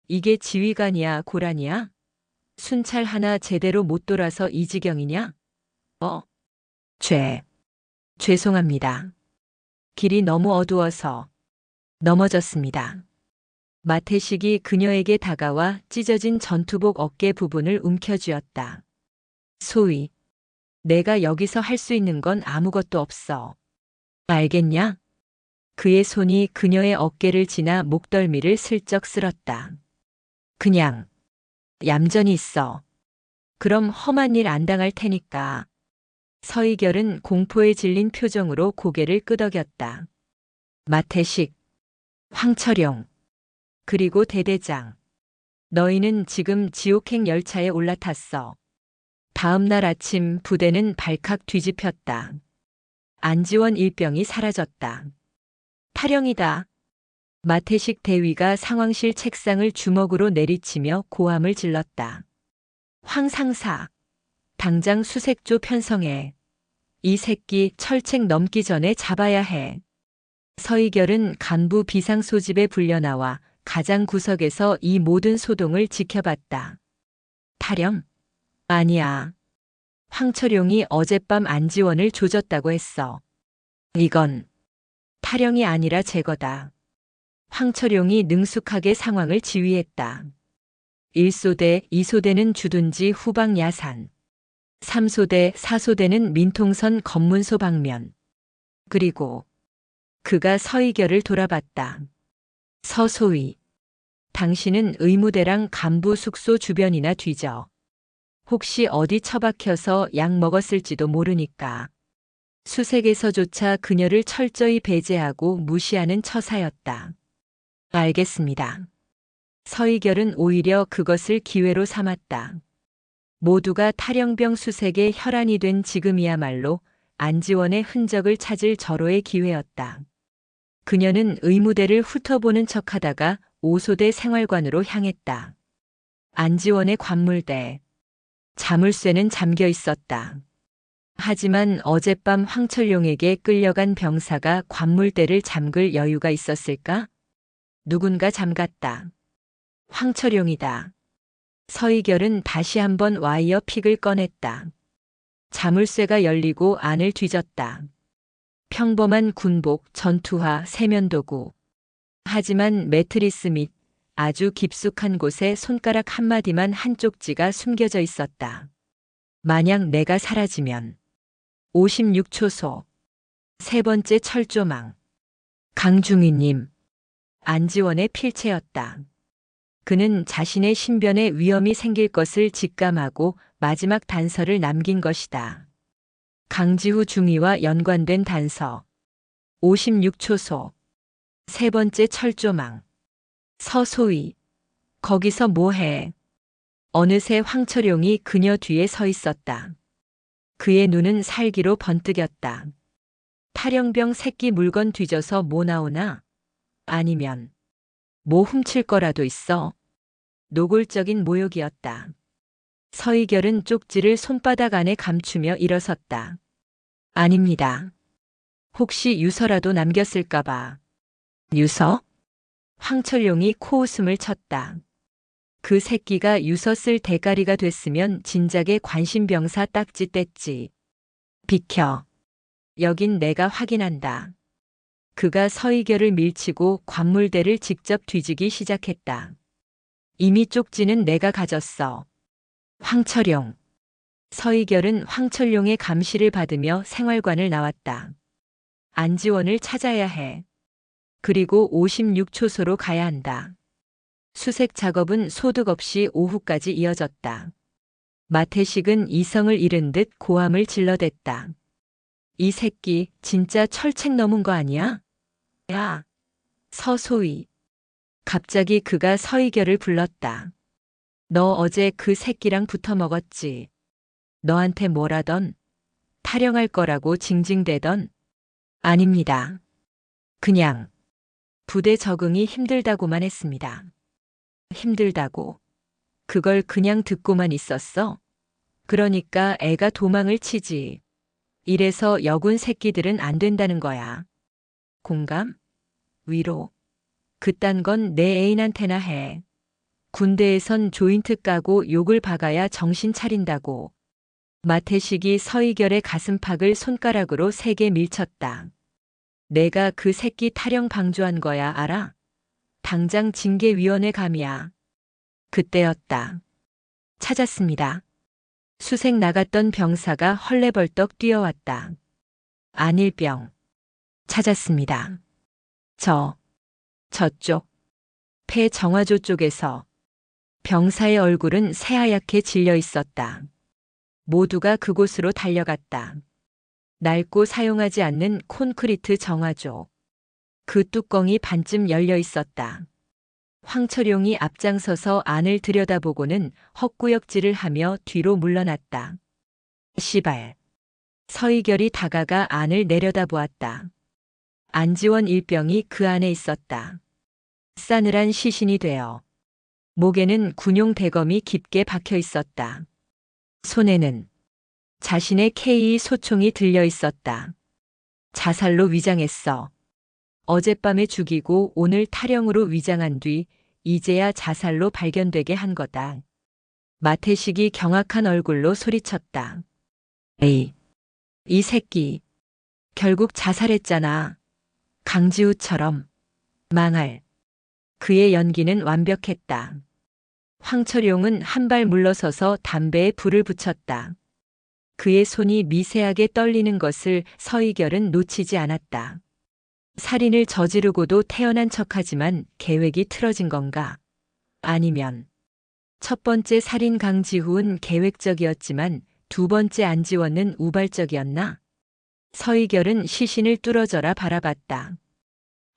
이게 지휘관이야 고란이야? 순찰 하나 제대로 못 돌아서 이 지경이냐? 어, 죄송합니다. 길이 너무 어두워서 넘어졌습니다. 마태식이 그녀에게 다가와 찢어진 전투복 어깨 부분을 움켜쥐었다. 소위, 내가 여기서 할 수 있는 건 아무것도 없어. 알겠냐? 그의 손이 그녀의 어깨를 지나 목덜미를 슬쩍 쓸었다. 그냥 얌전히 있어. 그럼 험한 일 안 당할 테니까. 서희결은 공포에 질린 표정으로 고개를 끄덕였다. 마태식, 황철용, 그리고 대대장. 너희는 지금 지옥행 열차에 올라탔어. 다음 날 아침 부대는 발칵 뒤집혔다. 안지원 일병이 사라졌다. 탈영이다. 마태식 대위가 상황실 책상을 주먹으로 내리치며 고함을 질렀다. 황 상사, 당장 수색조 편성해. 이 새끼 철책 넘기 전에 잡아야 해. 서희결은 간부 비상 소집에 불려나와 가장 구석에서 이 모든 소동을 지켜봤다. 탈영? 아니야. 황철용이 어젯밤 안지원을 조졌다고 했어. 이건 탈영이 아니라 제거다. 황철용이 능숙하게 상황을 지휘했다. 1소대, 2소대는 주둔지 후방 야산. 3소대, 4소대는 민통선 검문소 방면. 그리고 그가 서희결을 돌아봤다. 서소위, 당신은 의무대랑 간부 숙소 주변이나 뒤져. 혹시 어디 처박혀서 약 먹었을지도 모르니까. 수색에서조차 그녀를 철저히 배제하고 무시하는 처사였다. 알겠습니다. 서희결은 오히려 그것을 기회로 삼았다. 모두가 탈영병 수색에 혈안이 된 지금이야말로 안지원의 흔적을 찾을 절호의 기회였다. 그녀는 의무대를 훑어보는 척하다가 5소대 생활관으로 향했다. 안지원의 관물대. 자물쇠는 잠겨 있었다. 하지만 어젯밤 황철용에게 끌려간 병사가 관물대를 잠글 여유가 있었을까? 누군가 잠갔다. 황철용이다. 서희결은 다시 한번 와이어 픽을 꺼냈다. 자물쇠가 열리고 안을 뒤졌다. 평범한 군복, 전투화, 세면도구. 하지만 매트리스 및 아주 깊숙한 곳에 손가락 한마디만 한 쪽지가 숨겨져 있었다. 만약 내가 사라지면 56초소 세 번째 철조망. 강중희님. 안지원의 필체였다. 그는 자신의 신변에 위험이 생길 것을 직감하고 마지막 단서를 남긴 것이다. 강지후 중위와 연관된 단서. 56초소 세 번째 철조망. 서소희. 거기서 뭐해? 어느새 황철용이 그녀 뒤에 서 있었다. 그의 눈은 살기로 번뜩였다. 탈영병 새끼 물건 뒤져서 뭐 나오나? 아니면 뭐 훔칠 거라도 있어? 노골적인 모욕이었다. 서희결은 쪽지를 손바닥 안에 감추며 일어섰다. 아닙니다. 혹시 유서라도 남겼을까봐. 유서? 황철용이 코웃음을 쳤다. 그 새끼가 유서 쓸 대가리가 됐으면 진작에 관심병사 딱지 뗐지. 비켜. 여긴 내가 확인한다. 그가 서희결을 밀치고 관물대를 직접 뒤지기 시작했다. 이미 쪽지는 내가 가졌어. 황철용. 서희결은 황철용의 감시를 받으며 생활관을 나왔다. 안지원을 찾아야 해. 그리고 56초소로 가야 한다. 수색 작업은 소득 없이 오후까지 이어졌다. 마태식은 이성을 잃은 듯 고함을 질러댔다. 이 새끼 진짜 철책 넘은 거 아니야? 야, 서소희. 갑자기 그가 서희결을 불렀다. 너 어제 그 새끼랑 붙어 먹었지. 너한테 뭐라던? 탈영할 거라고 징징대던? 아닙니다. 그냥 부대 적응이 힘들다고만 했습니다. 힘들다고. 그걸 그냥 듣고만 있었어? 그러니까 애가 도망을 치지. 이래서 여군 새끼들은 안 된다는 거야. 공감? 위로. 그딴 건 내 애인한테나 해. 군대에선 조인트 까고 욕을 박아야 정신 차린다고. 마태식이 서희결의 가슴팍을 손가락으로 세게 밀쳤다. 내가 그 새끼 타령 방조한 거야, 알아? 당장 징계위원회 감이야. 그때였다. 찾았습니다. 수색 나갔던 병사가 헐레벌떡 뛰어왔다. 안일병. 찾았습니다. 저쪽. 폐 정화조 쪽에서. 병사의 얼굴은 새하얗게 질려 있었다. 모두가 그곳으로 달려갔다. 낡고 사용하지 않는 콘크리트 정화조. 그 뚜껑이 반쯤 열려 있었다. 황철용이 앞장서서 안을 들여다보고는 헛구역질을 하며 뒤로 물러났다. 시발. 서희결이 다가가 안을 내려다보았다. 안지원 일병이 그 안에 있었다. 싸늘한 시신이 되어 목에는 군용 대검이 깊게 박혀 있었다. 손에는 자신의 K2 소총이 들려 있었다. 자살로 위장했어. 어젯밤에 죽이고 오늘 타령으로 위장한 뒤 이제야 자살로 발견되게 한 거다. 마태식이 경악한 얼굴로 소리쳤다. 에이, 이 새끼. 결국 자살했잖아. 강지우처럼. 망할. 그의 연기는 완벽했다. 황철용은 한 발 물러서서 담배에 불을 붙였다. 그의 손이 미세하게 떨리는 것을 서희결은 놓치지 않았다. 살인을 저지르고도 태어난 척하지만 계획이 틀어진 건가? 아니면 첫 번째 살인 강지후는 계획적이었지만 두 번째 안지원은 우발적이었나? 서희결은 시신을 뚫어져라 바라봤다.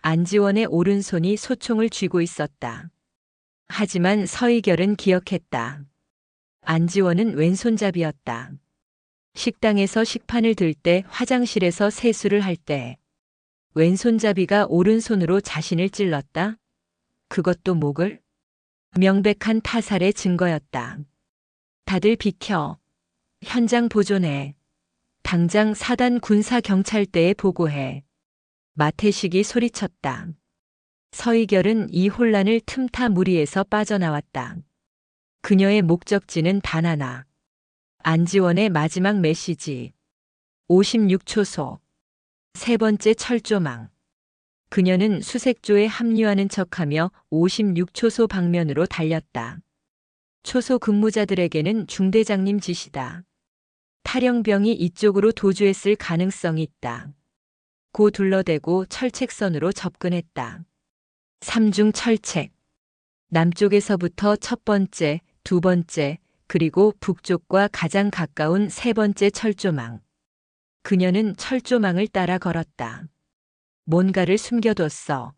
안지원의 오른손이 소총을 쥐고 있었다. 하지만 서희결은 기억했다. 안지원은 왼손잡이였다. 식당에서 식판을 들 때, 화장실에서 세수를 할 때 왼손잡이가 오른손으로 자신을 찔렀다. 그것도 목을? 명백한 타살의 증거였다. 다들 비켜. 현장 보존해. 당장 사단 군사경찰대에 보고해. 마태식이 소리쳤다. 서희결은 이 혼란을 틈타 무리에서 빠져나왔다. 그녀의 목적지는 단 하나. 안지원의 마지막 메시지. 56초소. 세 번째 철조망. 그녀는 수색조에 합류하는 척하며 56초소 방면으로 달렸다. 초소 근무자들에게는 중대장님 지시다. 탈영병이 이쪽으로 도주했을 가능성이 있다. 고 둘러대고 철책선으로 접근했다. 삼중 철책. 남쪽에서부터 첫 번째, 두 번째, 그리고 북쪽과 가장 가까운 세 번째 철조망. 그녀는 철조망을 따라 걸었다. 뭔가를 숨겨뒀어.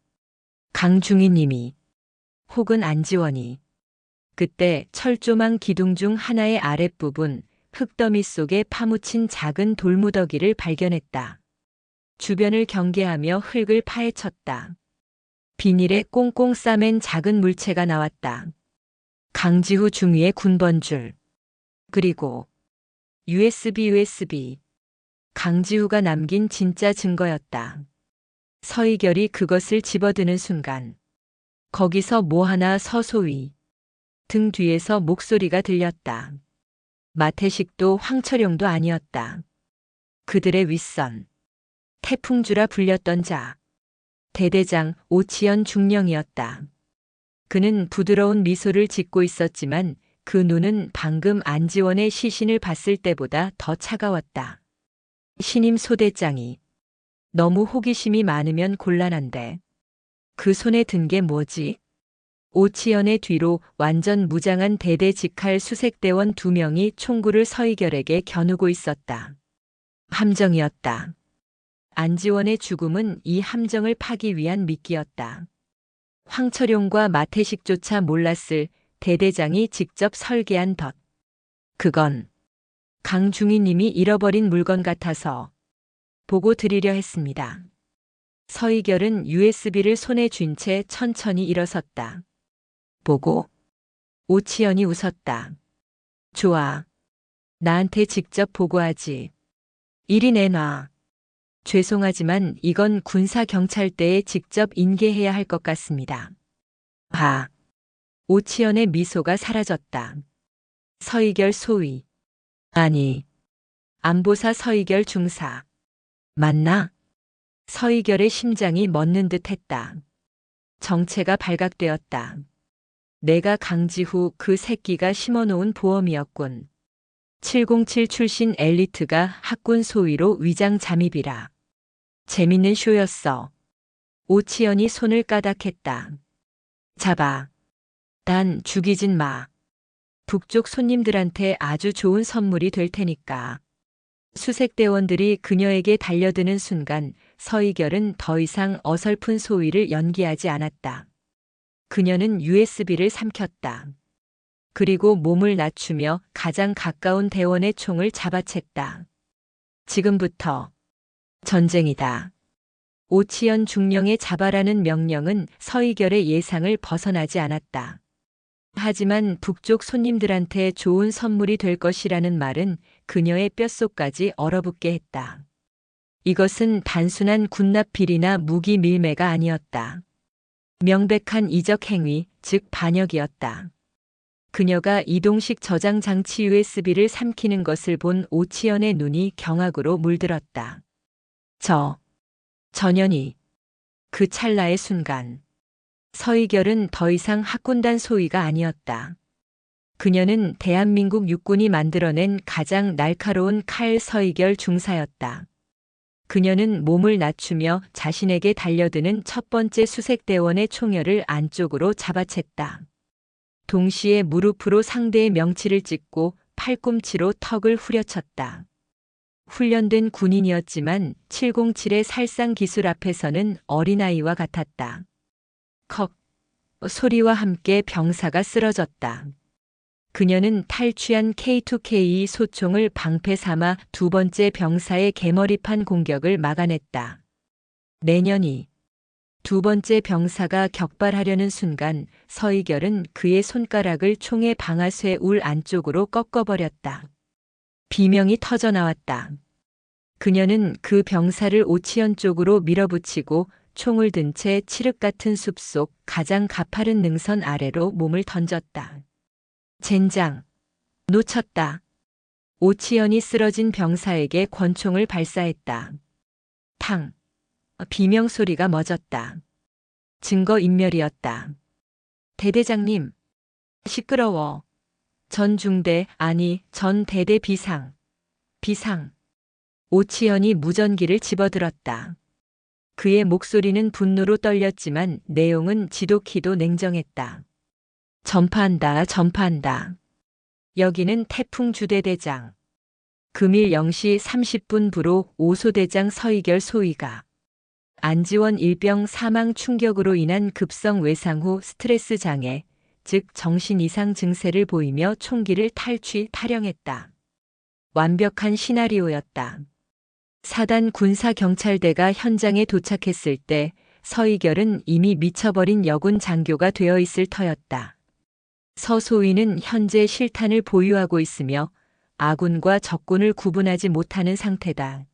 강중희 님이. 혹은 안지원이. 그때 철조망 기둥 중 하나의 아랫부분, 흙더미 속에 파묻힌 작은 돌무더기를 발견했다. 주변을 경계하며 흙을 파헤쳤다. 비닐에 꽁꽁 싸맨 작은 물체가 나왔다. 강지후 중위의 군번줄. 그리고 USB. 강지후가 남긴 진짜 증거였다. 서희결이 그것을 집어드는 순간 거기서 뭐 하나 서소위. 등 뒤에서 목소리가 들렸다. 마태식도 황철용도 아니었다. 그들의 윗선. 태풍주라 불렸던 자. 대대장 오치연 중령이었다. 그는 부드러운 미소를 짓고 있었지만 그 눈은 방금 안지원의 시신을 봤을 때보다 더 차가웠다. 신임 소대장이. 너무 호기심이 많으면 곤란한데. 그 손에 든 게 뭐지? 오치연의 뒤로 완전 무장한 대대 직할 수색대원 2명이 총구를 서희결에게 겨누고 있었다. 함정이었다. 안지원의 죽음은 이 함정을 파기 위한 미끼였다. 황철용과 마태식조차 몰랐을 대대장이 직접 설계한 덫. 그건 강중희 님이 잃어버린 물건 같아서 보고 드리려 했습니다. 서희결은 USB를 손에 쥔 채 천천히 일어섰다. 보고? 오치연이 웃었다. 좋아. 나한테 직접 보고하지. 이리 내놔. 죄송하지만 이건 군사경찰대에 직접 인계해야 할 것 같습니다. 하. 오치연의 미소가 사라졌다. 서희결 소위. 아니, 안보사 서희결 중사. 맞나? 서희결의 심장이 멎는 듯 했다. 정체가 발각되었다. 내가 강지후 그 새끼가 심어놓은 보험이었군. 707 출신 엘리트가 학군 소위로 위장 잠입이라. 재밌는 쇼였어. 오치연이 손을 까닥했다. 잡아. 난 죽이진 마. 북쪽 손님들한테 아주 좋은 선물이 될 테니까. 수색대원들이 그녀에게 달려드는 순간 서희결은 더 이상 어설픈 소위를 연기하지 않았다. 그녀는 USB를 삼켰다. 그리고 몸을 낮추며 가장 가까운 대원의 총을 잡아챘다. 지금부터 전쟁이다. 오치연 중령의 잡아라는 명령은 서희결의 예상을 벗어나지 않았다. 하지만 북쪽 손님들한테 좋은 선물이 될 것이라는 말은 그녀의 뼛속까지 얼어붙게 했다. 이것은 단순한 군납 비리나 무기 밀매가 아니었다. 명백한 이적 행위, 즉 반역이었다. 그녀가 이동식 저장 장치 USB를 삼키는 것을 본 오치연의 눈이 경악으로 물들었다. 전현희. 그 찰나의 순간. 서희결은 더 이상 학군단 소위가 아니었다. 그녀는 대한민국 육군이 만들어낸 가장 날카로운 칼 서희결 중사였다. 그녀는 몸을 낮추며 자신에게 달려드는 첫 번째 수색대원의 총열을 안쪽으로 잡아챘다. 동시에 무릎으로 상대의 명치를 찍고 팔꿈치로 턱을 후려쳤다. 훈련된 군인이었지만 707의 살상 기술 앞에서는 어린아이와 같았다. 컥 소리와 함께 병사가 쓰러졌다. 그녀는 탈취한 K2K 소총을 방패 삼아 두 번째 병사의 개머리판 공격을 막아냈다. 내년이 두 번째 병사가 격발하려는 순간 서희결은 그의 손가락을 총의 방아쇠 울 안쪽으로 꺾어버렸다. 비명이 터져나왔다. 그녀는 그 병사를 오치연 쪽으로 밀어붙이고 총을 든 채 칠흑 같은 숲속 가장 가파른 능선 아래로 몸을 던졌다. 젠장. 놓쳤다. 오치연이 쓰러진 병사에게 권총을 발사했다. 탕. 비명소리가 멎었다. 증거인멸이었다. 대대장님. 시끄러워. 전 중대, 아니, 전 대대 비상. 오치연이 무전기를 집어들었다. 그의 목소리는 분노로 떨렸지만 내용은 지독히도 냉정했다. 전파한다. 여기는 태풍 주대대장. 금일 0시 30분 부로 오소대장 서희결 소위가 안지원 일병 사망 충격으로 인한 급성 외상 후 스트레스 장애, 즉 정신 이상 증세를 보이며 총기를 탈영했다. 완벽한 시나리오였다. 사단 군사경찰대가 현장에 도착했을 때 서희결은 이미 미쳐버린 여군 장교가 되어 있을 터였다. 서 소위는 현재 실탄을 보유하고 있으며 아군과 적군을 구분하지 못하는 상태다.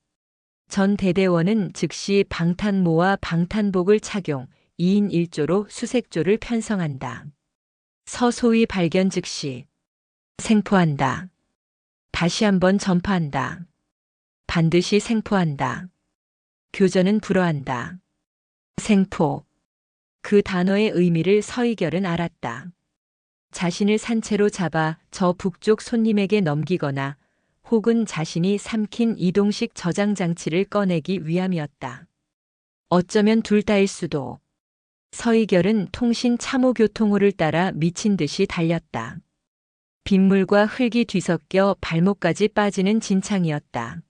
전 대대원은 즉시 방탄모와 방탄복을 착용 2인 1조로 수색조를 편성한다. 서 소위 발견 즉시 생포한다. 다시 한번 전파한다. 반드시 생포한다. 교전은 불허한다. 생포. 그 단어의 의미를 서희결은 알았다. 자신을 산채로 잡아 저 북쪽 손님에게 넘기거나 혹은 자신이 삼킨 이동식 저장 장치를 꺼내기 위함이었다. 어쩌면 둘 다일 수도. 서희결은 통신 참호교통호를 따라 미친 듯이 달렸다. 빗물과 흙이 뒤섞여 발목까지 빠지는 진창이었다.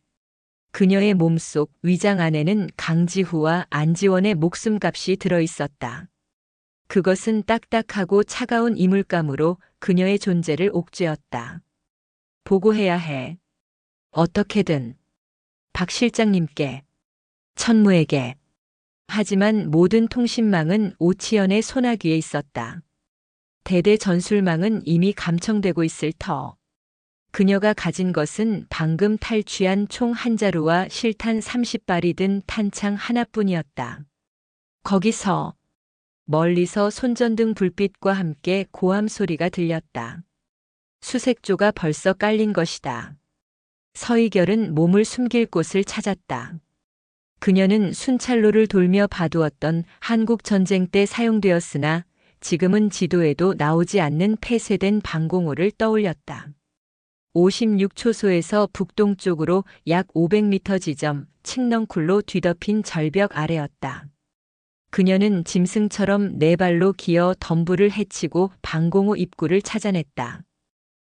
그녀의 몸속 위장 안에는 강지후와 안지원의 목숨값이 들어있었다. 그것은 딱딱하고 차가운 이물감으로 그녀의 존재를 옥죄었다. 보고해야 해. 어떻게든. 박 실장님께. 천무에게. 하지만 모든 통신망은 오치연의 소나귀에 있었다. 대대 전술망은 이미 감청되고 있을 터. 그녀가 가진 것은 방금 탈취한 총 한 자루와 실탄 30발이 든 탄창 하나뿐이었다. 거기서 멀리서 손전등 불빛과 함께 고함 소리가 들렸다. 수색조가 벌써 깔린 것이다. 서희결은 몸을 숨길 곳을 찾았다. 그녀는 순찰로를 돌며 봐두었던 한국 전쟁 때 사용되었으나 지금은 지도에도 나오지 않는 폐쇄된 방공호를 떠올렸다. 56초소에서 북동쪽으로 약 500m 지점 칡넝쿨로 뒤덮인 절벽 아래였다. 그녀는 짐승처럼 네 발로 기어 덤불을 헤치고 방공호 입구를 찾아냈다.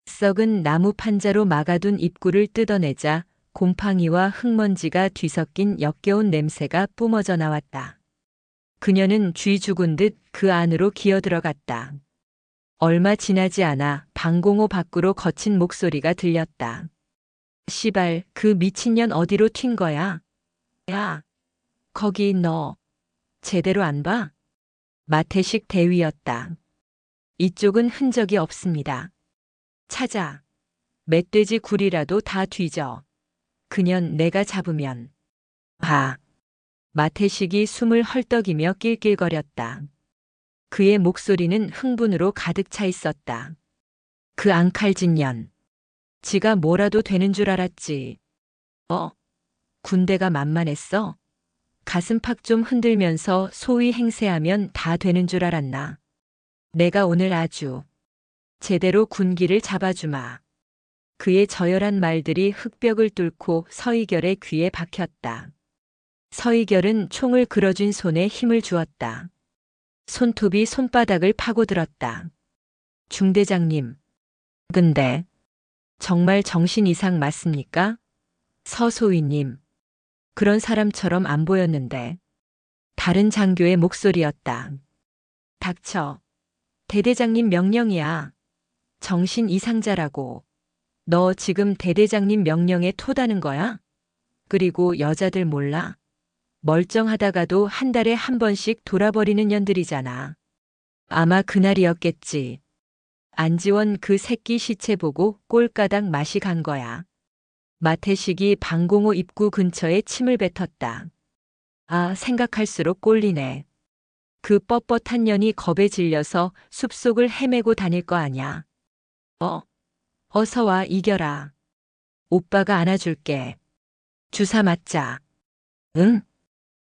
썩은 나무 판자로 막아둔 입구를 뜯어내자 곰팡이와 흙먼지가 뒤섞인 역겨운 냄새가 뿜어져 나왔다. 그녀는 쥐 죽은 듯 그 안으로 기어들어갔다. 얼마 지나지 않아 방공호 밖으로 거친 목소리가 들렸다. 시발, 그 미친년 어디로 튄 거야? 야, 거기 너 제대로 안 봐? 마태식 대위였다. 이쪽은 흔적이 없습니다. 찾아. 멧돼지 굴이라도 다 뒤져. 그년 내가 잡으면. 봐. 마태식이 숨을 헐떡이며 낄낄거렸다. 그의 목소리는 흥분으로 가득 차 있었다. 그 앙칼진 년. 지가 뭐라도 되는 줄 알았지. 군대가 만만했어? 가슴팍 좀 흔들면서 소위 행세하면 다 되는 줄 알았나. 내가 오늘 아주 제대로 군기를 잡아주마. 그의 저열한 말들이 흙벽을 뚫고 서희결의 귀에 박혔다. 서희결은 총을 그어쥔 손에 힘을 주었다. 손톱이 손바닥을 파고들었다. 중대장님. 근데 정말 정신 이상 맞습니까? 서소위님. 그런 사람처럼 안 보였는데. 다른 장교의 목소리였다. 닥쳐. 대대장님 명령이야. 정신 이상자라고. 너 지금 대대장님 명령에 토다는 거야? 그리고 여자들 몰라? 멀쩡하다가도 한 달에 한 번씩 돌아버리는 년들이잖아. 아마 그날이었겠지. 안지원 그 새끼 시체 보고 꼴까닥 맛이 간 거야. 마태식이 방공호 입구 근처에 침을 뱉었다. 아, 생각할수록 꼴리네. 그 뻣뻣한 년이 겁에 질려서 숲속을 헤매고 다닐 거 아냐. 어서 와, 이겨라. 오빠가 안아줄게. 주사 맞자. 응?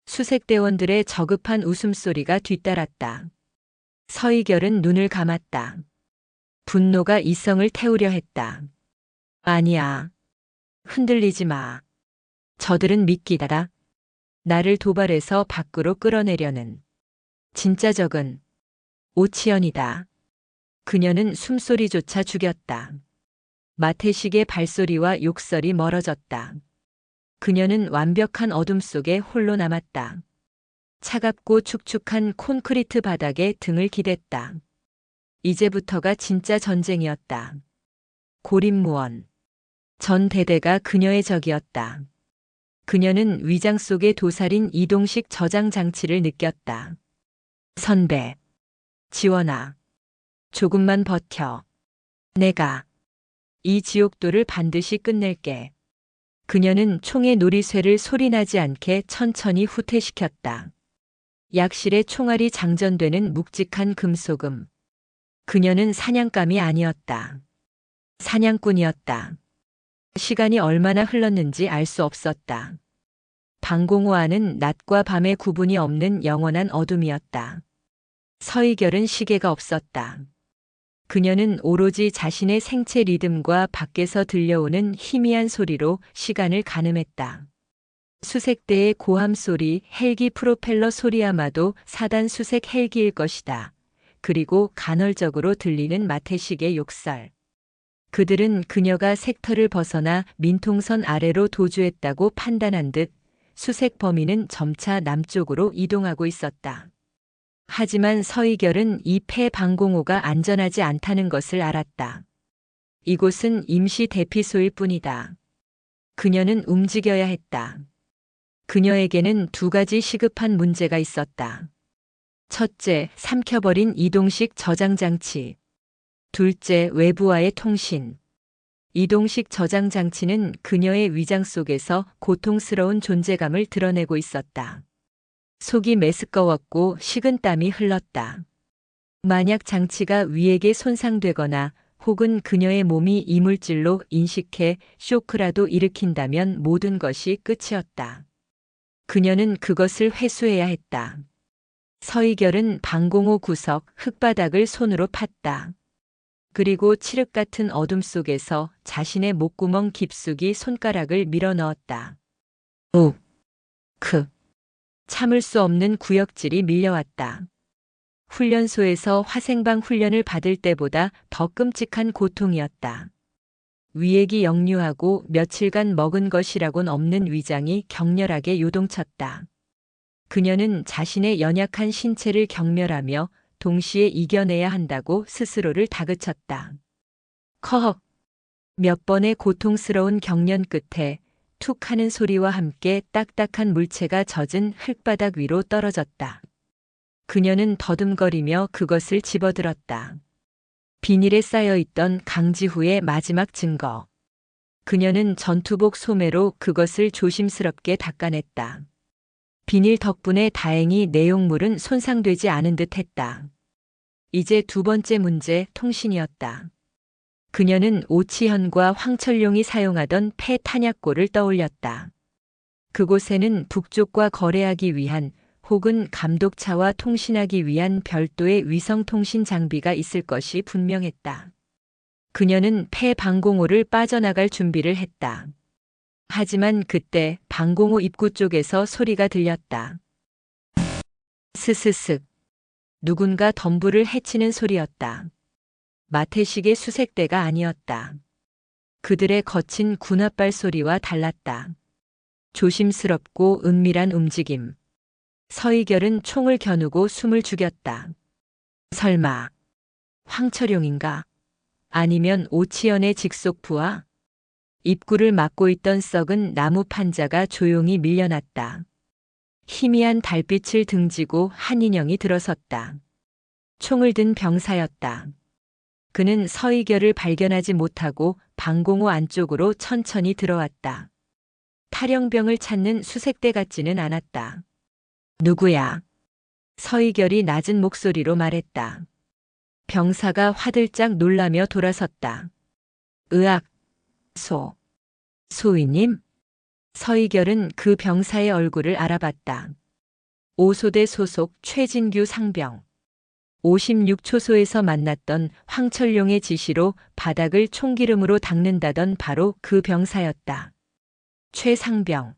수색대원들의 저급한 웃음소리가 뒤따랐다. 서희결은 눈을 감았다. 분노가 이성을 태우려 했다. 아니야. 흔들리지 마. 저들은 미끼다라. 나를 도발해서 밖으로 끌어내려는. 진짜 적은 오치연이다. 그녀는 숨소리조차 죽였다. 마태식의 발소리와 욕설이 멀어졌다. 그녀는 완벽한 어둠 속에 홀로 남았다. 차갑고 축축한 콘크리트 바닥에 등을 기댔다. 이제부터가 진짜 전쟁이었다. 고립무원. 전 대대가 그녀의 적이었다. 그녀는 위장 속에 도살인 이동식 저장 장치를 느꼈다. 선배. 지원아. 조금만 버텨. 내가 이 지옥도를 반드시 끝낼게. 그녀는 총의 놀이쇠를 소리나지 않게 천천히 후퇴시켰다. 약실에 총알이 장전되는 묵직한 금속음. 그녀는 사냥감이 아니었다. 사냥꾼이었다. 시간이 얼마나 흘렀는지 알 수 없었다. 방공호 안은 낮과 밤의 구분이 없는 영원한 어둠이었다. 서희결은 시계가 없었다. 그녀는 오로지 자신의 생체 리듬과 밖에서 들려오는 희미한 소리로 시간을 가늠했다. 수색대의 고함 소리, 헬기 프로펠러 소리야마도 사단 수색 헬기일 것이다. 그리고 간헐적으로 들리는 마태식의 욕설. 그들은 그녀가 섹터를 벗어나 민통선 아래로 도주했다고 판단한 듯 수색 범위는 점차 남쪽으로 이동하고 있었다. 하지만 서희결은 이 폐방공호가 안전하지 않다는 것을 알았다. 이곳은 임시 대피소일 뿐이다. 그녀는 움직여야 했다. 그녀에게는 두 가지 시급한 문제가 있었다. 첫째, 삼켜버린 이동식 저장장치. 둘째, 외부와의 통신. 이동식 저장장치는 그녀의 위장 속에서 고통스러운 존재감을 드러내고 있었다. 속이 메스꺼웠고 식은 땀이 흘렀다. 만약 장치가 위에게 손상되거나 혹은 그녀의 몸이 이물질로 인식해 쇼크라도 일으킨다면 모든 것이 끝이었다. 그녀는 그것을 회수해야 했다. 서희결은 방공호 구석 흙바닥을 손으로 팠다. 그리고 칠흑 같은 어둠 속에서 자신의 목구멍 깊숙이 손가락을 밀어 넣었다. 우, 참을 수 없는 구역질이 밀려왔다. 훈련소에서 화생방 훈련을 받을 때보다 더 끔찍한 고통이었다. 위액이 역류하고 며칠간 먹은 것이라곤 없는 위장이 격렬하게 요동쳤다. 그녀는 자신의 연약한 신체를 경멸하며 동시에 이겨내야 한다고 스스로를 다그쳤다. 커헉! 몇 번의 고통스러운 경련 끝에 툭 하는 소리와 함께 딱딱한 물체가 젖은 흙바닥 위로 떨어졌다. 그녀는 더듬거리며 그것을 집어들었다. 비닐에 쌓여있던 강지후의 마지막 증거. 그녀는 전투복 소매로 그것을 조심스럽게 닦아냈다. 비닐 덕분에 다행히 내용물은 손상되지 않은 듯 했다. 이제 두 번째 문제, 통신이었다. 그녀는 오치현과 황철룡이 사용하던 폐 탄약고를 떠올렸다. 그곳에는 북쪽과 거래하기 위한 혹은 감독차와 통신하기 위한 별도의 위성통신 장비가 있을 것이 분명했다. 그녀는 폐 방공호를 빠져나갈 준비를 했다. 하지만 그때 방공호 입구 쪽에서 소리가 들렸다. 스스슥. 누군가 덤불을 헤치는 소리였다. 마태식의 수색대가 아니었다. 그들의 거친 군홧발 소리와 달랐다. 조심스럽고 은밀한 움직임. 서희결은 총을 겨누고 숨을 죽였다. 설마 황철용인가? 아니면 오치연의 직속부하? 입구를 막고 있던 썩은 나무 판자가 조용히 밀려났다. 희미한 달빛을 등지고 한 인형이 들어섰다. 총을 든 병사였다. 그는 서희결을 발견하지 못하고 방공호 안쪽으로 천천히 들어왔다. 탈영병을 찾는 수색대 같지는 않았다. 누구야? 서희결이 낮은 목소리로 말했다. 병사가 화들짝 놀라며 돌아섰다. 으악! 소위님? 서희결은 그 병사의 얼굴을 알아봤다. 5소대 소속 최진규 상병. 56초소에서 만났던 황철룡의 지시로 바닥을 총기름으로 닦는다던 바로 그 병사였다. 최 상병.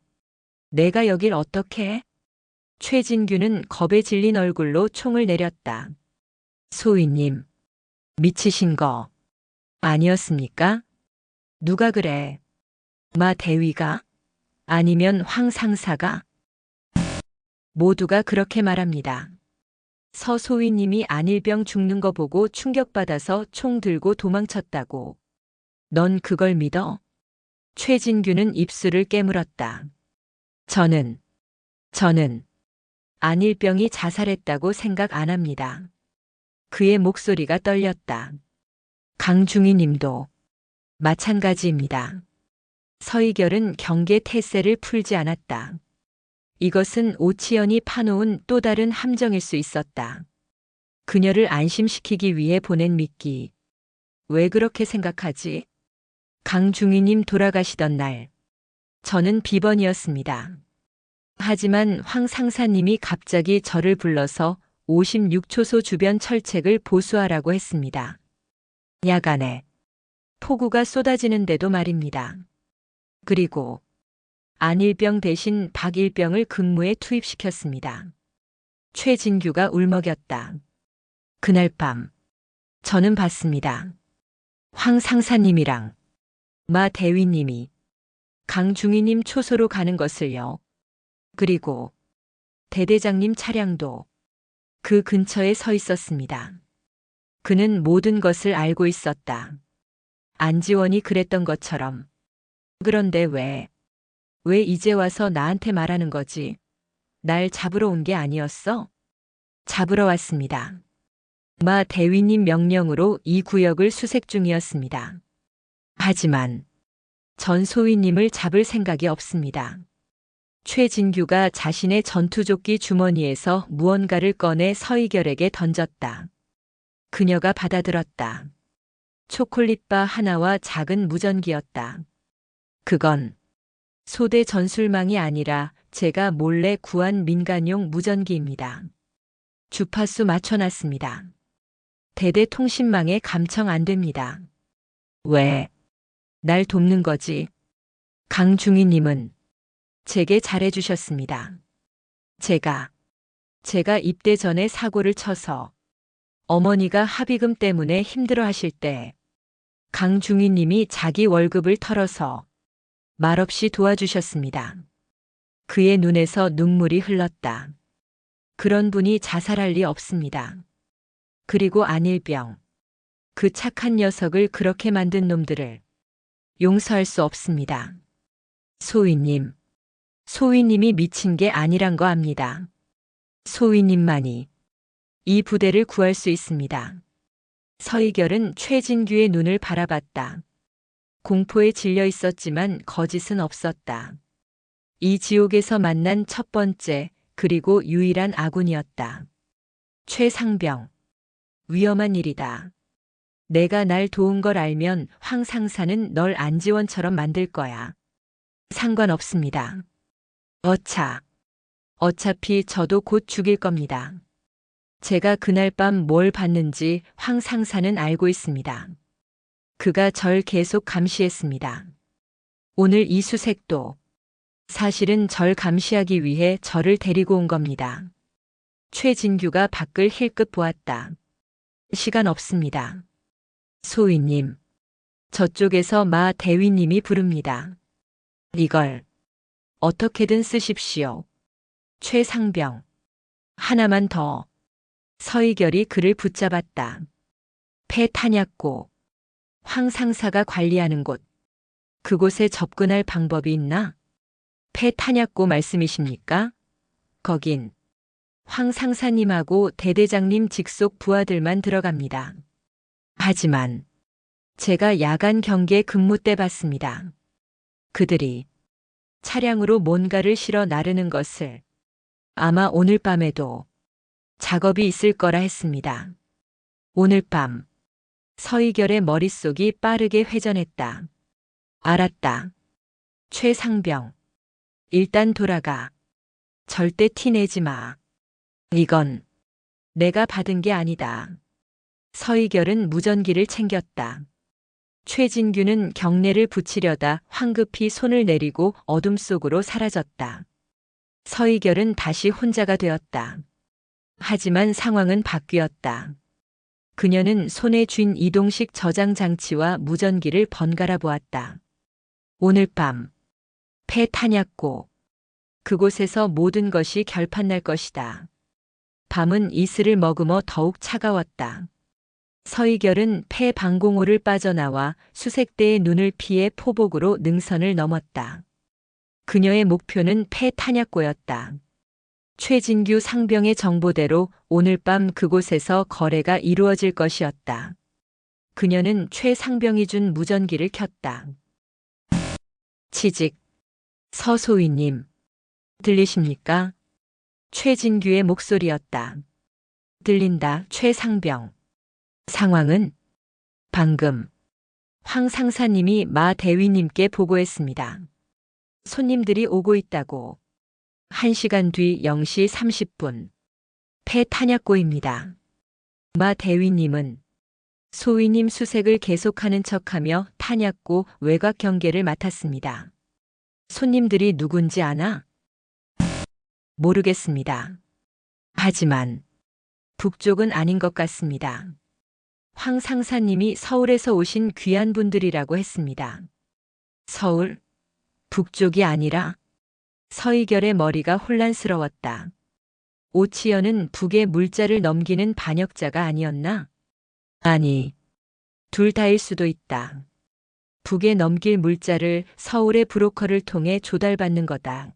내가 여길 어떻게 해? 최진규는 겁에 질린 얼굴로 총을 내렸다. 소위님, 미치신 거 아니었습니까? 누가 그래? 마 대위가? 아니면 황 상사가? 모두가 그렇게 말합니다. 서 소위님이 안일병 죽는 거 보고 충격받아서 총 들고 도망쳤다고. 넌 그걸 믿어? 최진규는 입술을 깨물었다. 저는 안일병이 자살했다고 생각 안 합니다. 그의 목소리가 떨렸다. 강중희 님도 마찬가지입니다. 서희결은 경계 태세를 풀지 않았다. 이것은 오치연이 파놓은 또 다른 함정일 수 있었다. 그녀를 안심시키기 위해 보낸 미끼. 왜 그렇게 생각하지? 강중희님 돌아가시던 날, 저는 비번이었습니다. 하지만 황 상사님이 갑자기 저를 불러서 56초소 주변 철책을 보수하라고 했습니다. 야간에 폭우가 쏟아지는데도 말입니다. 그리고 안일병 대신 박일병을 근무에 투입시켰습니다. 최진규가 울먹였다. 그날 밤 저는 봤습니다. 황 상사님이랑 마 대위님이 강중희님 초소로 가는 것을요. 그리고 대대장님 차량도 그 근처에 서 있었습니다. 그는 모든 것을 알고 있었다. 안지원이 그랬던 것처럼. 그런데 왜 이제 와서 나한테 말하는 거지? 날 잡으러 온 게 아니었어? 잡으러 왔습니다. 마 대위님 명령으로 이 구역을 수색 중이었습니다. 하지만 전 소위님을 잡을 생각이 없습니다. 최진규가 자신의 전투조끼 주머니에서 무언가를 꺼내 서희결에게 던졌다. 그녀가 받아들었다. 초콜릿바 하나와 작은 무전기였다. 그건 소대 전술망이 아니라 제가 몰래 구한 민간용 무전기입니다. 주파수 맞춰놨습니다. 대대 통신망에 감청 안 됩니다. 왜? 날 돕는 거지. 강중희님은 제게 잘해주셨습니다. 제가 입대 전에 사고를 쳐서 어머니가 합의금 때문에 힘들어 하실 때 강중희님이 자기 월급을 털어서 말없이 도와주셨습니다. 그의 눈에서 눈물이 흘렀다. 그런 분이 자살할 리 없습니다. 그리고 안일병. 그 착한 녀석을 그렇게 만든 놈들을 용서할 수 없습니다. 소위님이 미친 게 아니란 거 압니다. 소위님만이 이 부대를 구할 수 있습니다. 서희결은 최진규의 눈을 바라봤다. 공포에 질려 있었지만 거짓은 없었다. 이 지옥에서 만난 첫 번째 그리고 유일한 아군이었다. 최상병. 위험한 일이다. 내가 날 도운 걸 알면 황 상사는 널 안지원처럼 만들 거야. 상관없습니다. 어차피 저도 곧 죽일 겁니다. 제가 그날 밤 뭘 봤는지 황 상사는 알고 있습니다. 그가 절 계속 감시했습니다. 오늘 이수색도 사실은 절 감시하기 위해 저를 데리고 온 겁니다. 최진규가 밖을 힐끗 보았다. 시간 없습니다. 소위님, 저쪽에서 마 대위님이 부릅니다. 이걸 어떻게든 쓰십시오. 최상병. 하나만 더. 서희결이 그를 붙잡았다. 폐탄약고. 황 상사가 관리하는 곳. 그곳에 접근할 방법이 있나? 폐탄약고 말씀이십니까? 거긴 황 상사님하고 대대장님 직속 부하들만 들어갑니다. 하지만 제가 야간 경계 근무 때 봤습니다. 그들이 차량으로 뭔가를 실어 나르는 것을 아마 오늘 밤에도 작업이 있을 거라 했습니다. 오늘 밤 서희결의 머릿속이 빠르게 회전했다. 알았다. 최상병. 일단 돌아가. 절대 티내지 마. 이건 내가 받은 게 아니다. 서희결은 무전기를 챙겼다. 최진규는 경례를 붙이려다 황급히 손을 내리고 어둠 속으로 사라졌다. 서희결은 다시 혼자가 되었다. 하지만 상황은 바뀌었다. 그녀는 손에 쥔 이동식 저장 장치와 무전기를 번갈아 보았다. 오늘 밤 폐탄약고. 그곳에서 모든 것이 결판날 것이다. 밤은 이슬을 머금어 더욱 차가웠다. 서희결은 폐 방공호를 빠져나와 수색대의 눈을 피해 포복으로 능선을 넘었다. 그녀의 목표는 폐탄약고였다. 최진규 상병의 정보대로 오늘 밤 그곳에서 거래가 이루어질 것이었다. 그녀는 최 상병이 준 무전기를 켰다. 치직. 서소위님. 들리십니까? 최진규의 목소리였다. 들린다, 최 상병. 상황은? 방금 황 상사님이 마 대위님께 보고했습니다. 손님들이 오고 있다고. 1시간 뒤 0시 30분. 폐탄약고입니다. 마 대위님은 소위님 수색을 계속하는 척하며 탄약고 외곽 경계를 맡았습니다. 손님들이 누군지 아나? 모르겠습니다. 하지만 북쪽은 아닌 것 같습니다. 황 상사님이 서울에서 오신 귀한 분들이라고 했습니다. 서울? 북쪽이 아니라? 서희결의 머리가 혼란스러웠다. 오치연은 북의 물자를 넘기는 반역자가 아니었나? 아니, 둘 다일 수도 있다. 북에 넘길 물자를 서울의 브로커를 통해 조달받는 거다.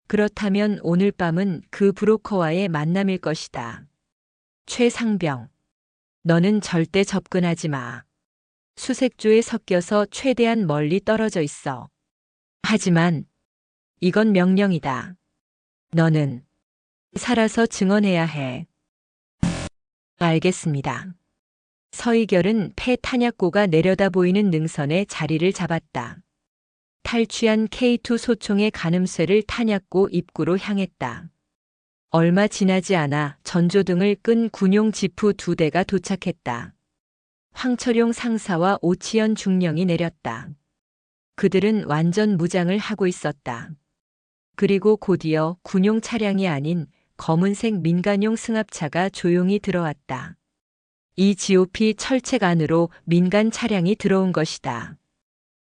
그렇다면 오늘 밤은 그 브로커와의 만남일 것이다. 최상병. 너는 절대 접근하지 마. 수색조에 섞여서 최대한 멀리 떨어져 있어. 하지만 이건 명령이다. 너는 살아서 증언해야 해. 알겠습니다. 서희결은 폐 탄약고가 내려다 보이는 능선에 자리를 잡았다. 탈취한 K2 소총의 가늠쇠를 탄약고 입구로 향했다. 얼마 지나지 않아 전조등을 끈 군용 지프 2대가 도착했다. 황철용 상사와 오치연 중령이 내렸다. 그들은 완전 무장을 하고 있었다. 그리고 곧이어 군용 차량이 아닌 검은색 민간용 승합차가 조용히 들어왔다. 이 GOP 철책 안으로 민간 차량이 들어온 것이다.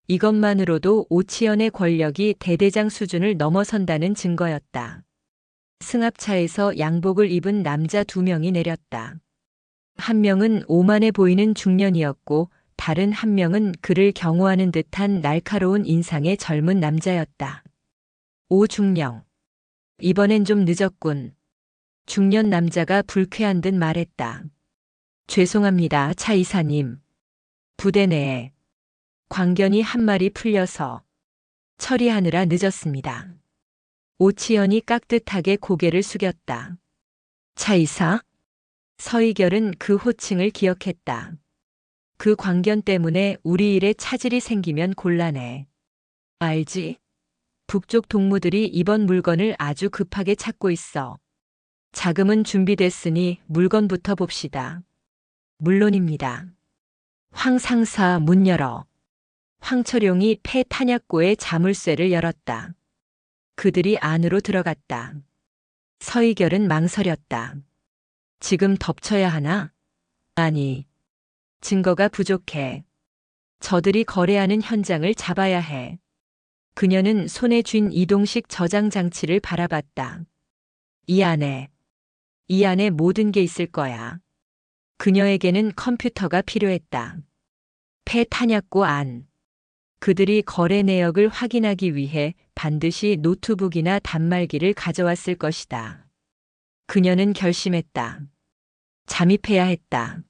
이것만으로도 오치연의 권력이 대대장 수준을 넘어선다는 증거였다. 승합차에서 양복을 입은 남자 2명이 내렸다. 한 명은 오만해 보이는 중년이었고 다른 한 명은 그를 경호하는 듯한 날카로운 인상의 젊은 남자였다. 오 중령. 이번엔 좀 늦었군. 중년 남자가 불쾌한 듯 말했다. 죄송합니다, 차 이사님. 부대 내에 광견이 한 마리 풀려서 처리하느라 늦었습니다. 오치연이 깍듯하게 고개를 숙였다. 차 이사? 서희결은 그 호칭을 기억했다. 그 광견 때문에 우리 일에 차질이 생기면 곤란해. 알지? 북쪽 동무들이 이번 물건을 아주 급하게 찾고 있어. 자금은 준비됐으니 물건부터 봅시다. 물론입니다. 황 상사 문 열어. 황철용이 폐 탄약고의 자물쇠를 열었다. 그들이 안으로 들어갔다. 서희결은 망설였다. 지금 덮쳐야 하나? 아니, 증거가 부족해. 저들이 거래하는 현장을 잡아야 해. 그녀는 손에 쥔 이동식 저장 장치를 바라봤다. 이 안에 모든 게 있을 거야. 그녀에게는 컴퓨터가 필요했다. 폐 탄약고 안. 그들이 거래 내역을 확인하기 위해 반드시 노트북이나 단말기를 가져왔을 것이다. 그녀는 결심했다. 잠입해야 했다.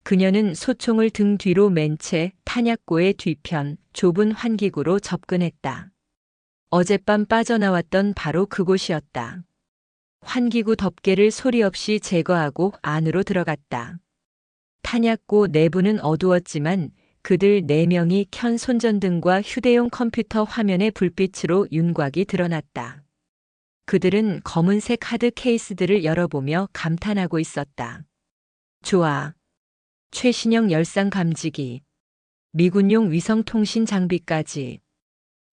그녀는 소총을 등 뒤로 맨 채 탄약고의 뒤편 좁은 환기구로 접근했다. 어젯밤 빠져나왔던 바로 그곳이었다. 환기구 덮개를 소리 없이 제거하고 안으로 들어갔다. 탄약고 내부는 어두웠지만 그들 4명이 켠 손전등과 휴대용 컴퓨터 화면의 불빛으로 윤곽이 드러났다. 그들은 검은색 하드 케이스들을 열어보며 감탄하고 있었다. 좋아. 최신형 열상 감지기. 미군용 위성통신 장비까지.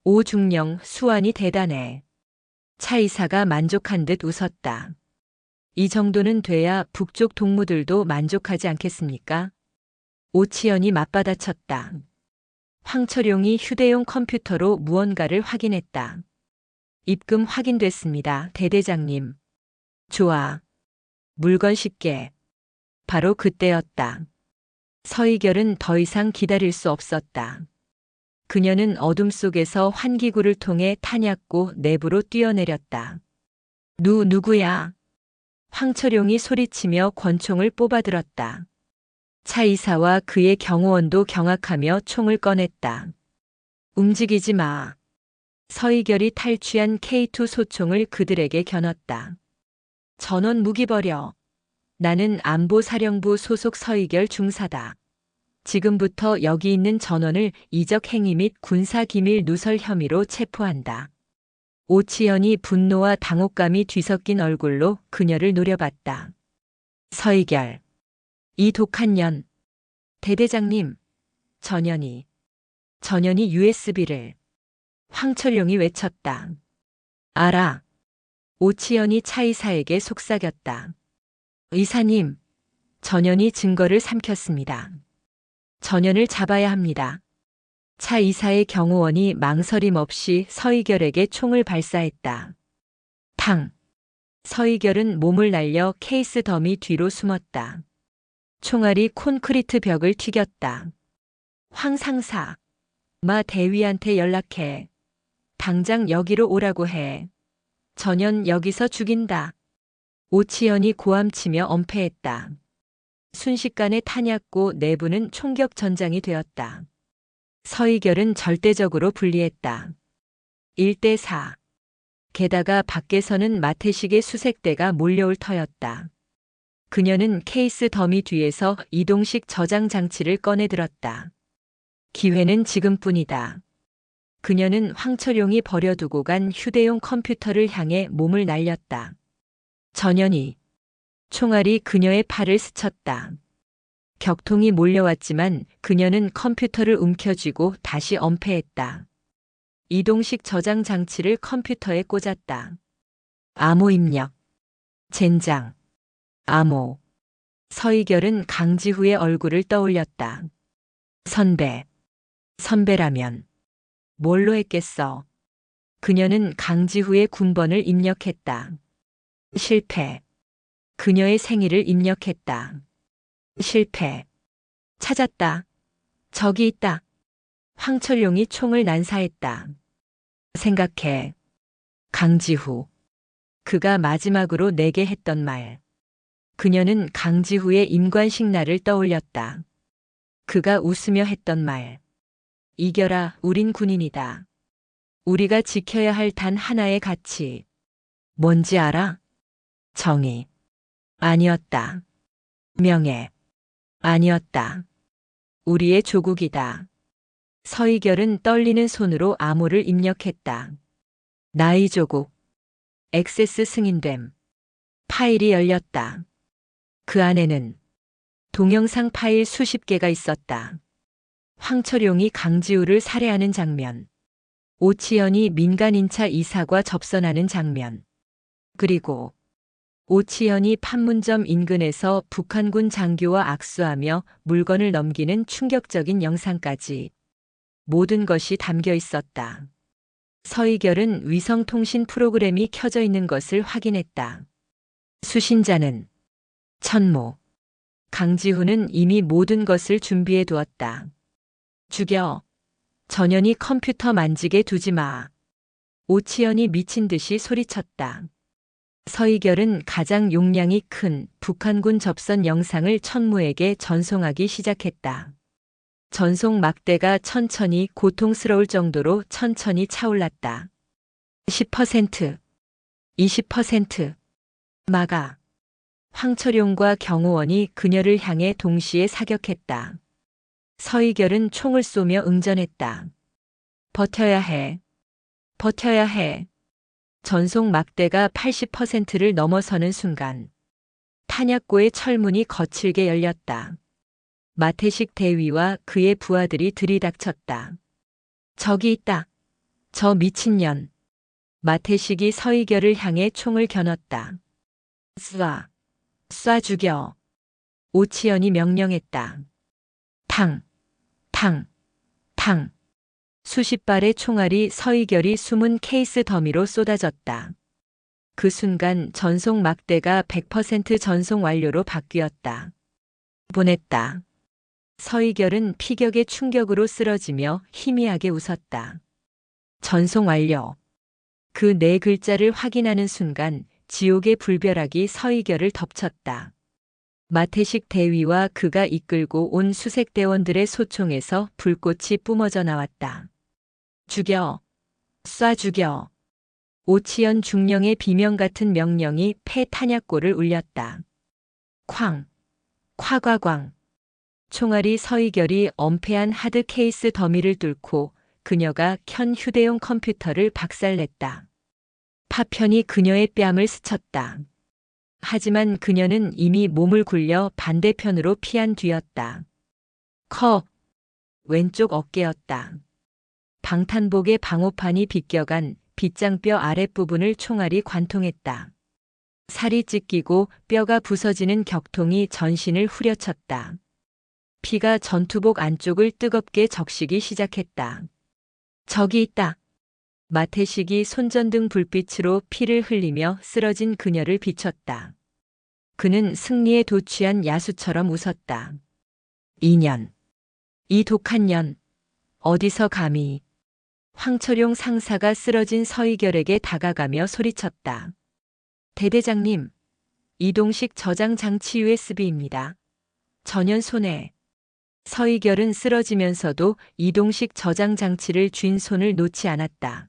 오중령 수완이 대단해. 차 이사가 만족한 듯 웃었다. 이 정도는 돼야 북쪽 동무들도 만족하지 않겠습니까? 오치연이 맞받아쳤다. 황철용이 휴대용 컴퓨터로 무언가를 확인했다. 입금 확인됐습니다, 대대장님. 좋아. 물건 쉽게. 바로 그때였다. 서희결은 더 이상 기다릴 수 없었다. 그녀는 어둠 속에서 환기구를 통해 탄약고 내부로 뛰어내렸다. 누구야? 황철용이 소리치며 권총을 뽑아들었다. 차 이사와 그의 경호원도 경악하며 총을 꺼냈다. 움직이지 마. 서희결이 탈취한 K2 소총을 그들에게 겨눴다. 전원 무기 버려. 나는 안보사령부 소속 서희결 중사다. 지금부터 여기 있는 전원을 이적 행위 및 군사기밀 누설 혐의로 체포한다. 오치연이 분노와 당혹감이 뒤섞인 얼굴로 그녀를 노려봤다. 서희결. 이 독한 년. 대대장님. 전현이 USB를. 황철용이 외쳤다. 알아. 오치연이 차이사에게 속삭였다. 이사님, 전현이 증거를 삼켰습니다. 전현을 잡아야 합니다. 차 이사의 경호원이 망설임 없이 서희결에게 총을 발사했다. 탕! 서희결은 몸을 날려 케이스 더미 뒤로 숨었다. 총알이 콘크리트 벽을 튀겼다. 황 상사, 마 대위한테 연락해. 당장 여기로 오라고 해. 전현 여기서 죽인다. 오치연이 고함치며 엄폐했다. 순식간에 탄약고 내부는 총격 전장이 되었다. 서희결은 절대적으로 불리했다. 1대4. 게다가 밖에서는 마태식의 수색대가 몰려올 터였다. 그녀는 케이스 더미 뒤에서 이동식 저장 장치를 꺼내 들었다. 기회는 지금뿐이다. 그녀는 황철용이 버려두고 간 휴대용 컴퓨터를 향해 몸을 날렸다. 전현희. 총알이 그녀의 팔을 스쳤다. 격통이 몰려왔지만 그녀는 컴퓨터를 움켜쥐고 다시 엄폐했다. 이동식 저장 장치를 컴퓨터에 꽂았다. 암호 입력. 젠장. 암호. 서희결은 강지후의 얼굴을 떠올렸다. 선배. 선배라면 뭘로 했겠어? 그녀는 강지후의 군번을 입력했다. 실패. 그녀의 생일을 입력했다. 실패. 찾았다. 저기 있다. 황철용이 총을 난사했다. 생각해. 강지후. 그가 마지막으로 내게 했던 말. 그녀는 강지후의 임관식 날을 떠올렸다. 그가 웃으며 했던 말. 이겨라, 우린 군인이다. 우리가 지켜야 할 단 하나의 가치. 뭔지 알아? 정의. 아니었다. 명예. 아니었다. 우리의 조국이다. 서희결은 떨리는 손으로 암호를 입력했다. 나의 조국. 액세스 승인됨. 파일이 열렸다. 그 안에는 동영상 파일 수십 개가 있었다. 황철용이 강지우를 살해하는 장면. 오치현이 민간인차 이사과 접선하는 장면. 그리고 오치현이 판문점 인근에서 북한군 장교와 악수하며 물건을 넘기는 충격적인 영상까지. 모든 것이 담겨 있었다. 서희결은 위성통신 프로그램이 켜져 있는 것을 확인했다. 수신자는 천모. 강지후는 이미 모든 것을 준비해 두었다. 죽여. 전현희 컴퓨터 만지게 두지 마. 오치현이 미친 듯이 소리쳤다. 서희결은 가장 용량이 큰 북한군 접선 영상을 천무에게 전송하기 시작했다. 전송 막대가 천천히 고통스러울 정도로 천천히 차올랐다. 10%, 20%. 막아. 황철용과 경호원이 그녀를 향해 동시에 사격했다. 서희결은 총을 쏘며 응전했다. 버텨야 해. 버텨야 해. 전송 막대가 80%를 넘어서는 순간 탄약고의 철문이 거칠게 열렸다. 마태식 대위와 그의 부하들이 들이닥쳤다. 저기 있다. 저 미친년. 마태식이 서희결을 향해 총을 겨눴다. 쏴. 쏴 죽여. 오치현이 명령했다. 탕. 탕. 탕. 수십 발의 총알이 서희결이 숨은 케이스 더미로 쏟아졌다. 그 순간 전송 막대가 100% 전송 완료로 바뀌었다. 보냈다. 서희결은 피격의 충격으로 쓰러지며 희미하게 웃었다. 전송 완료. 그 네 글자를 확인하는 순간 지옥의 불벼락이 서희결을 덮쳤다. 마태식 대위와 그가 이끌고 온 수색대원들의 소총에서 불꽃이 뿜어져 나왔다. 죽여. 쏴 죽여. 오치현 중령의 비명 같은 명령이 폐 탄약고를 울렸다. 쾅. 夸과광. 총알이 서희결이 엄폐한 하드 케이스 더미를 뚫고 그녀가 켠 휴대용 컴퓨터를 박살냈다. 파편이 그녀의 뺨을 스쳤다. 하지만 그녀는 이미 몸을 굴려 반대편으로 피한 뒤였다. 컵. 왼쪽 어깨였다. 방탄복의 방호판이 비껴간 빗장뼈 아랫부분을 총알이 관통했다. 살이 찢기고 뼈가 부서지는 격통이 전신을 후려쳤다. 피가 전투복 안쪽을 뜨겁게 적시기 시작했다. 저기 있다. 마태식이 손전등 불빛으로 피를 흘리며 쓰러진 그녀를 비췄다. 그는 승리에 도취한 야수처럼 웃었다. 2년. 이 독한 년. 어디서 감히. 황철용 상사가 쓰러진 서희결에게 다가가며 소리쳤다. 대대장님. 이동식 저장 장치 USB입니다. 전현 손에. 서희결은 쓰러지면서도 이동식 저장 장치를 쥔 손을 놓지 않았다.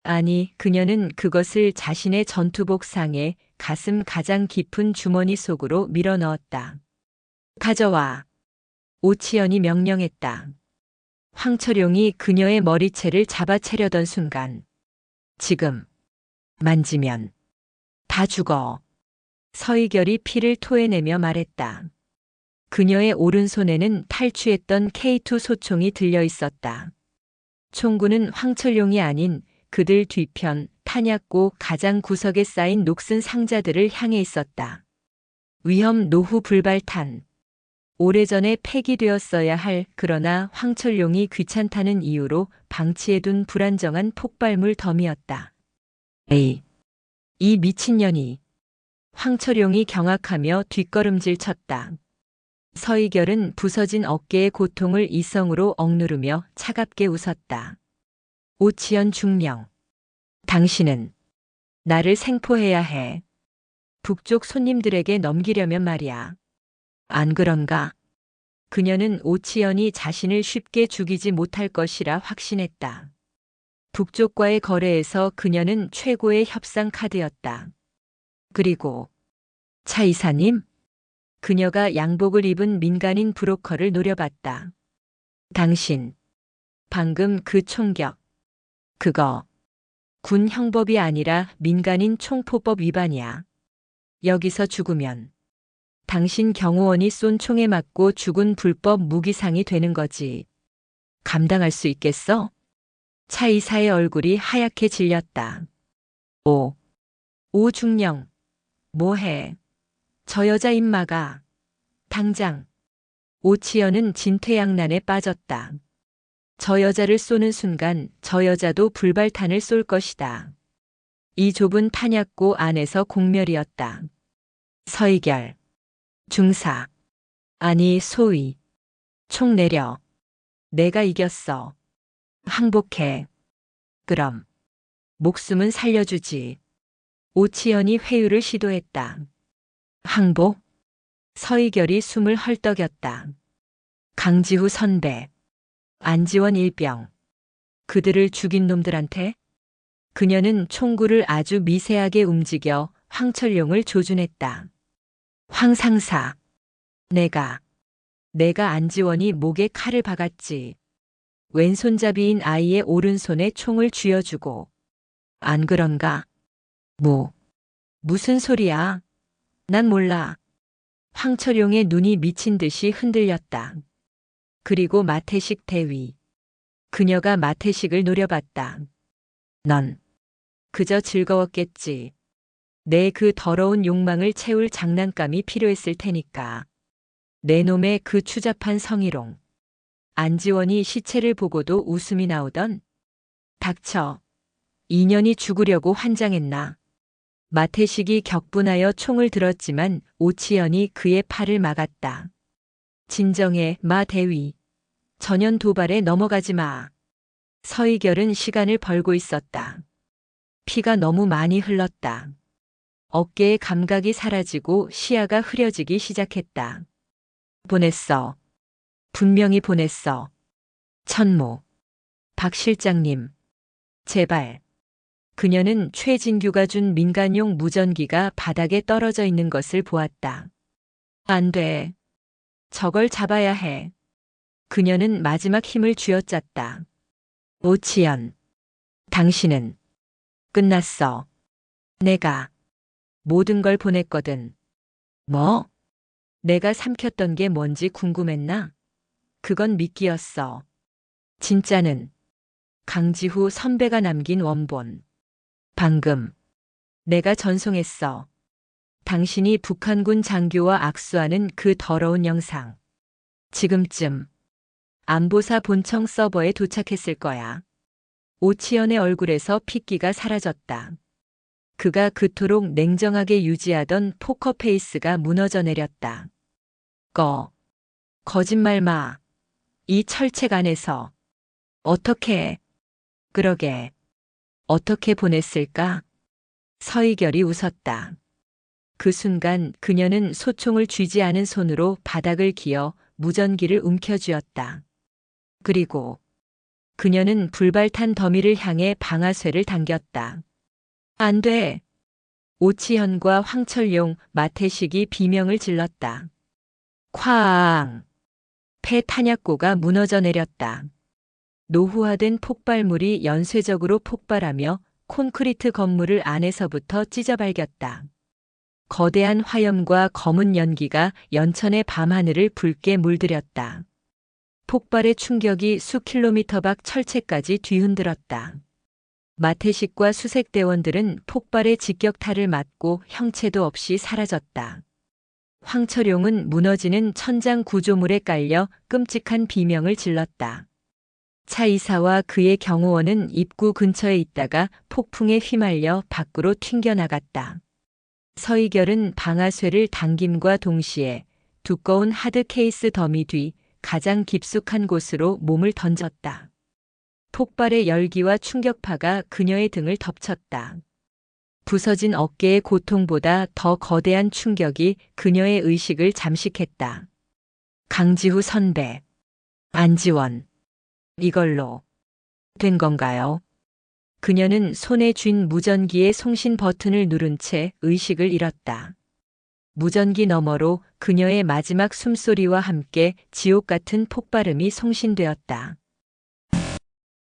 아니, 그녀는 그것을 자신의 전투복 상에 가슴 가장 깊은 주머니 속으로 밀어 넣었다. 가져와. 오치연이 명령했다. 황철용이 그녀의 머리채를 잡아채려던 순간, 지금 만지면 다 죽어. 서희결이 피를 토해내며 말했다. 그녀의 오른손에는 탈취했던 K2 소총이 들려 있었다. 총구는 황철용이 아닌 그들 뒤편 탄약고 가장 구석에 쌓인 녹슨 상자들을 향해 있었다. 위험 노후 불발탄. 오래전에 폐기되었어야 할 그러나 황철용이 귀찮다는 이유로 방치해둔 불안정한 폭발물 덤이었다. 에이, 이 미친년이. 황철용이 경악하며 뒷걸음질 쳤다. 서희결은 부서진 어깨의 고통을 이성으로 억누르며 차갑게 웃었다. 오치연 중령. 당신은 나를 생포해야 해. 북쪽 손님들에게 넘기려면 말이야. 안 그런가? 그녀는 오치연이 자신을 쉽게 죽이지 못할 것이라 확신했다. 북쪽과의 거래에서 그녀는 최고의 협상 카드였다. 그리고 차 이사님? 그녀가 양복을 입은 민간인 브로커를 노려봤다. 당신, 방금 그 총격. 그거 군 형법이 아니라 민간인 총포법 위반이야. 여기서 죽으면 당신 경호원이 쏜 총에 맞고 죽은 불법 무기상이 되는 거지. 감당할 수 있겠어? 차 이사의 얼굴이 하얗게 질렸다. 오중령. 뭐해? 저 여자 입마가. 당장. 오치연은 진퇴양난에 빠졌다. 저 여자를 쏘는 순간 저 여자도 불발탄을 쏠 것이다. 이 좁은 탄약고 안에서 공멸이었다. 서희결. 중사. 아니 소위. 총 내려. 내가 이겼어. 항복해. 그럼 목숨은 살려주지. 오치연이 회유를 시도했다. 항복? 서희결이 숨을 헐떡였다. 강지후 선배. 안지원 일병. 그들을 죽인 놈들한테? 그녀는 총구를 아주 미세하게 움직여 황철용을 조준했다. 황 상사. 내가 안지원이 목에 칼을 박았지. 왼손잡이인 아이의 오른손에 총을 쥐어주고. 안 그런가? 무슨 소리야? 난 몰라. 황철용의 눈이 미친 듯이 흔들렸다. 그리고 마태식 대위. 그녀가 마태식을 노려봤다. 넌 그저 즐거웠겠지. 내 그 더러운 욕망을 채울 장난감이 필요했을 테니까. 내 놈의 그 추잡한 성희롱. 안지원이 시체를 보고도 웃음이 나오던. 닥쳐. 인연이 죽으려고 환장했나. 마태식이 격분하여 총을 들었지만 오치연이 그의 팔을 막았다. 진정해, 마 대위. 전연 도발에 넘어가지 마. 서희결은 시간을 벌고 있었다. 피가 너무 많이 흘렀다. 어깨의 감각이 사라지고 시야가 흐려지기 시작했다. 보냈어. 분명히 보냈어. 천모. 박 실장님. 제발. 그녀는 최진규가 준 민간용 무전기가 바닥에 떨어져 있는 것을 보았다. 안 돼. 저걸 잡아야 해. 그녀는 마지막 힘을 쥐어짰다. 오치연. 당신은 끝났어. 내가 모든 걸 보냈거든. 뭐? 내가 삼켰던 게 뭔지 궁금했나? 그건 미끼였어. 진짜는 강지후 선배가 남긴 원본. 방금 내가 전송했어. 당신이 북한군 장교와 악수하는 그 더러운 영상. 지금쯤 안보사 본청 서버에 도착했을 거야. 오치연의 얼굴에서 핏기가 사라졌다. 그가 그토록 냉정하게 유지하던 포커 페이스가 무너져 내렸다. 거짓말 마. 이 철책 안에서. 어떻게. 그러게. 어떻게 보냈을까? 서희결이 웃었다. 그 순간 그녀는 소총을 쥐지 않은 손으로 바닥을 기어 무전기를 움켜쥐었다. 그리고 그녀는 불발탄 더미를 향해 방아쇠를 당겼다. 안 돼. 오치현과 황철용, 마태식이 비명을 질렀다. 쾅! 폐 탄약고가 무너져 내렸다. 노후화된 폭발물이 연쇄적으로 폭발하며 콘크리트 건물을 안에서부터 찢어발겼다. 거대한 화염과 검은 연기가 연천의 밤하늘을 붉게 물들였다. 폭발의 충격이 수킬로미터 밖 철책까지 뒤흔들었다. 마태식과 수색대원들은 폭발의 직격탄을 맞고 형체도 없이 사라졌다. 황철용은 무너지는 천장 구조물에 깔려 끔찍한 비명을 질렀다. 차 이사와 그의 경호원은 입구 근처에 있다가 폭풍에 휘말려 밖으로 튕겨나갔다. 서희결은 방아쇠를 당김과 동시에 두꺼운 하드 케이스 더미 뒤 가장 깊숙한 곳으로 몸을 던졌다. 폭발의 열기와 충격파가 그녀의 등을 덮쳤다. 부서진 어깨의 고통보다 더 거대한 충격이 그녀의 의식을 잠식했다. 강지후 선배, 안지원, 이걸로 된 건가요? 그녀는 손에 쥔 무전기의 송신 버튼을 누른 채 의식을 잃었다. 무전기 너머로 그녀의 마지막 숨소리와 함께 지옥 같은 폭발음이 송신되었다.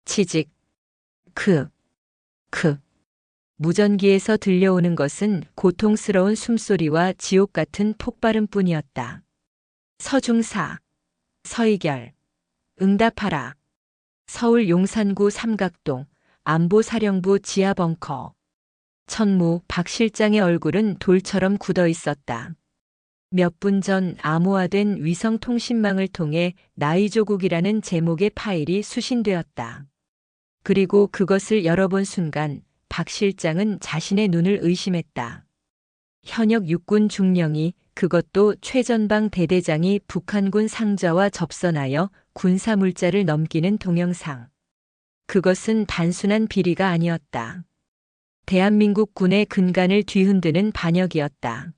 치직, 크. 무전기에서 들려오는 것은 고통스러운 숨소리와 지옥 같은 폭발음뿐이었다. 서중사, 서희결, 응답하라. 서울 용산구 삼각동, 안보사령부 지하벙커. 천무 박 실장의 얼굴은 돌처럼 굳어 있었다. 몇 분 전 암호화된 위성통신망을 통해 나이조국이라는 제목의 파일이 수신되었다. 그리고 그것을 열어본 순간 박 실장은 자신의 눈을 의심했다. 현역 육군 중령이, 그것도 최전방 대대장이 북한군 상자와 접선하여 군사물자를 넘기는 동영상. 그것은 단순한 비리가 아니었다. 대한민국 군의 근간을 뒤흔드는 반역이었다.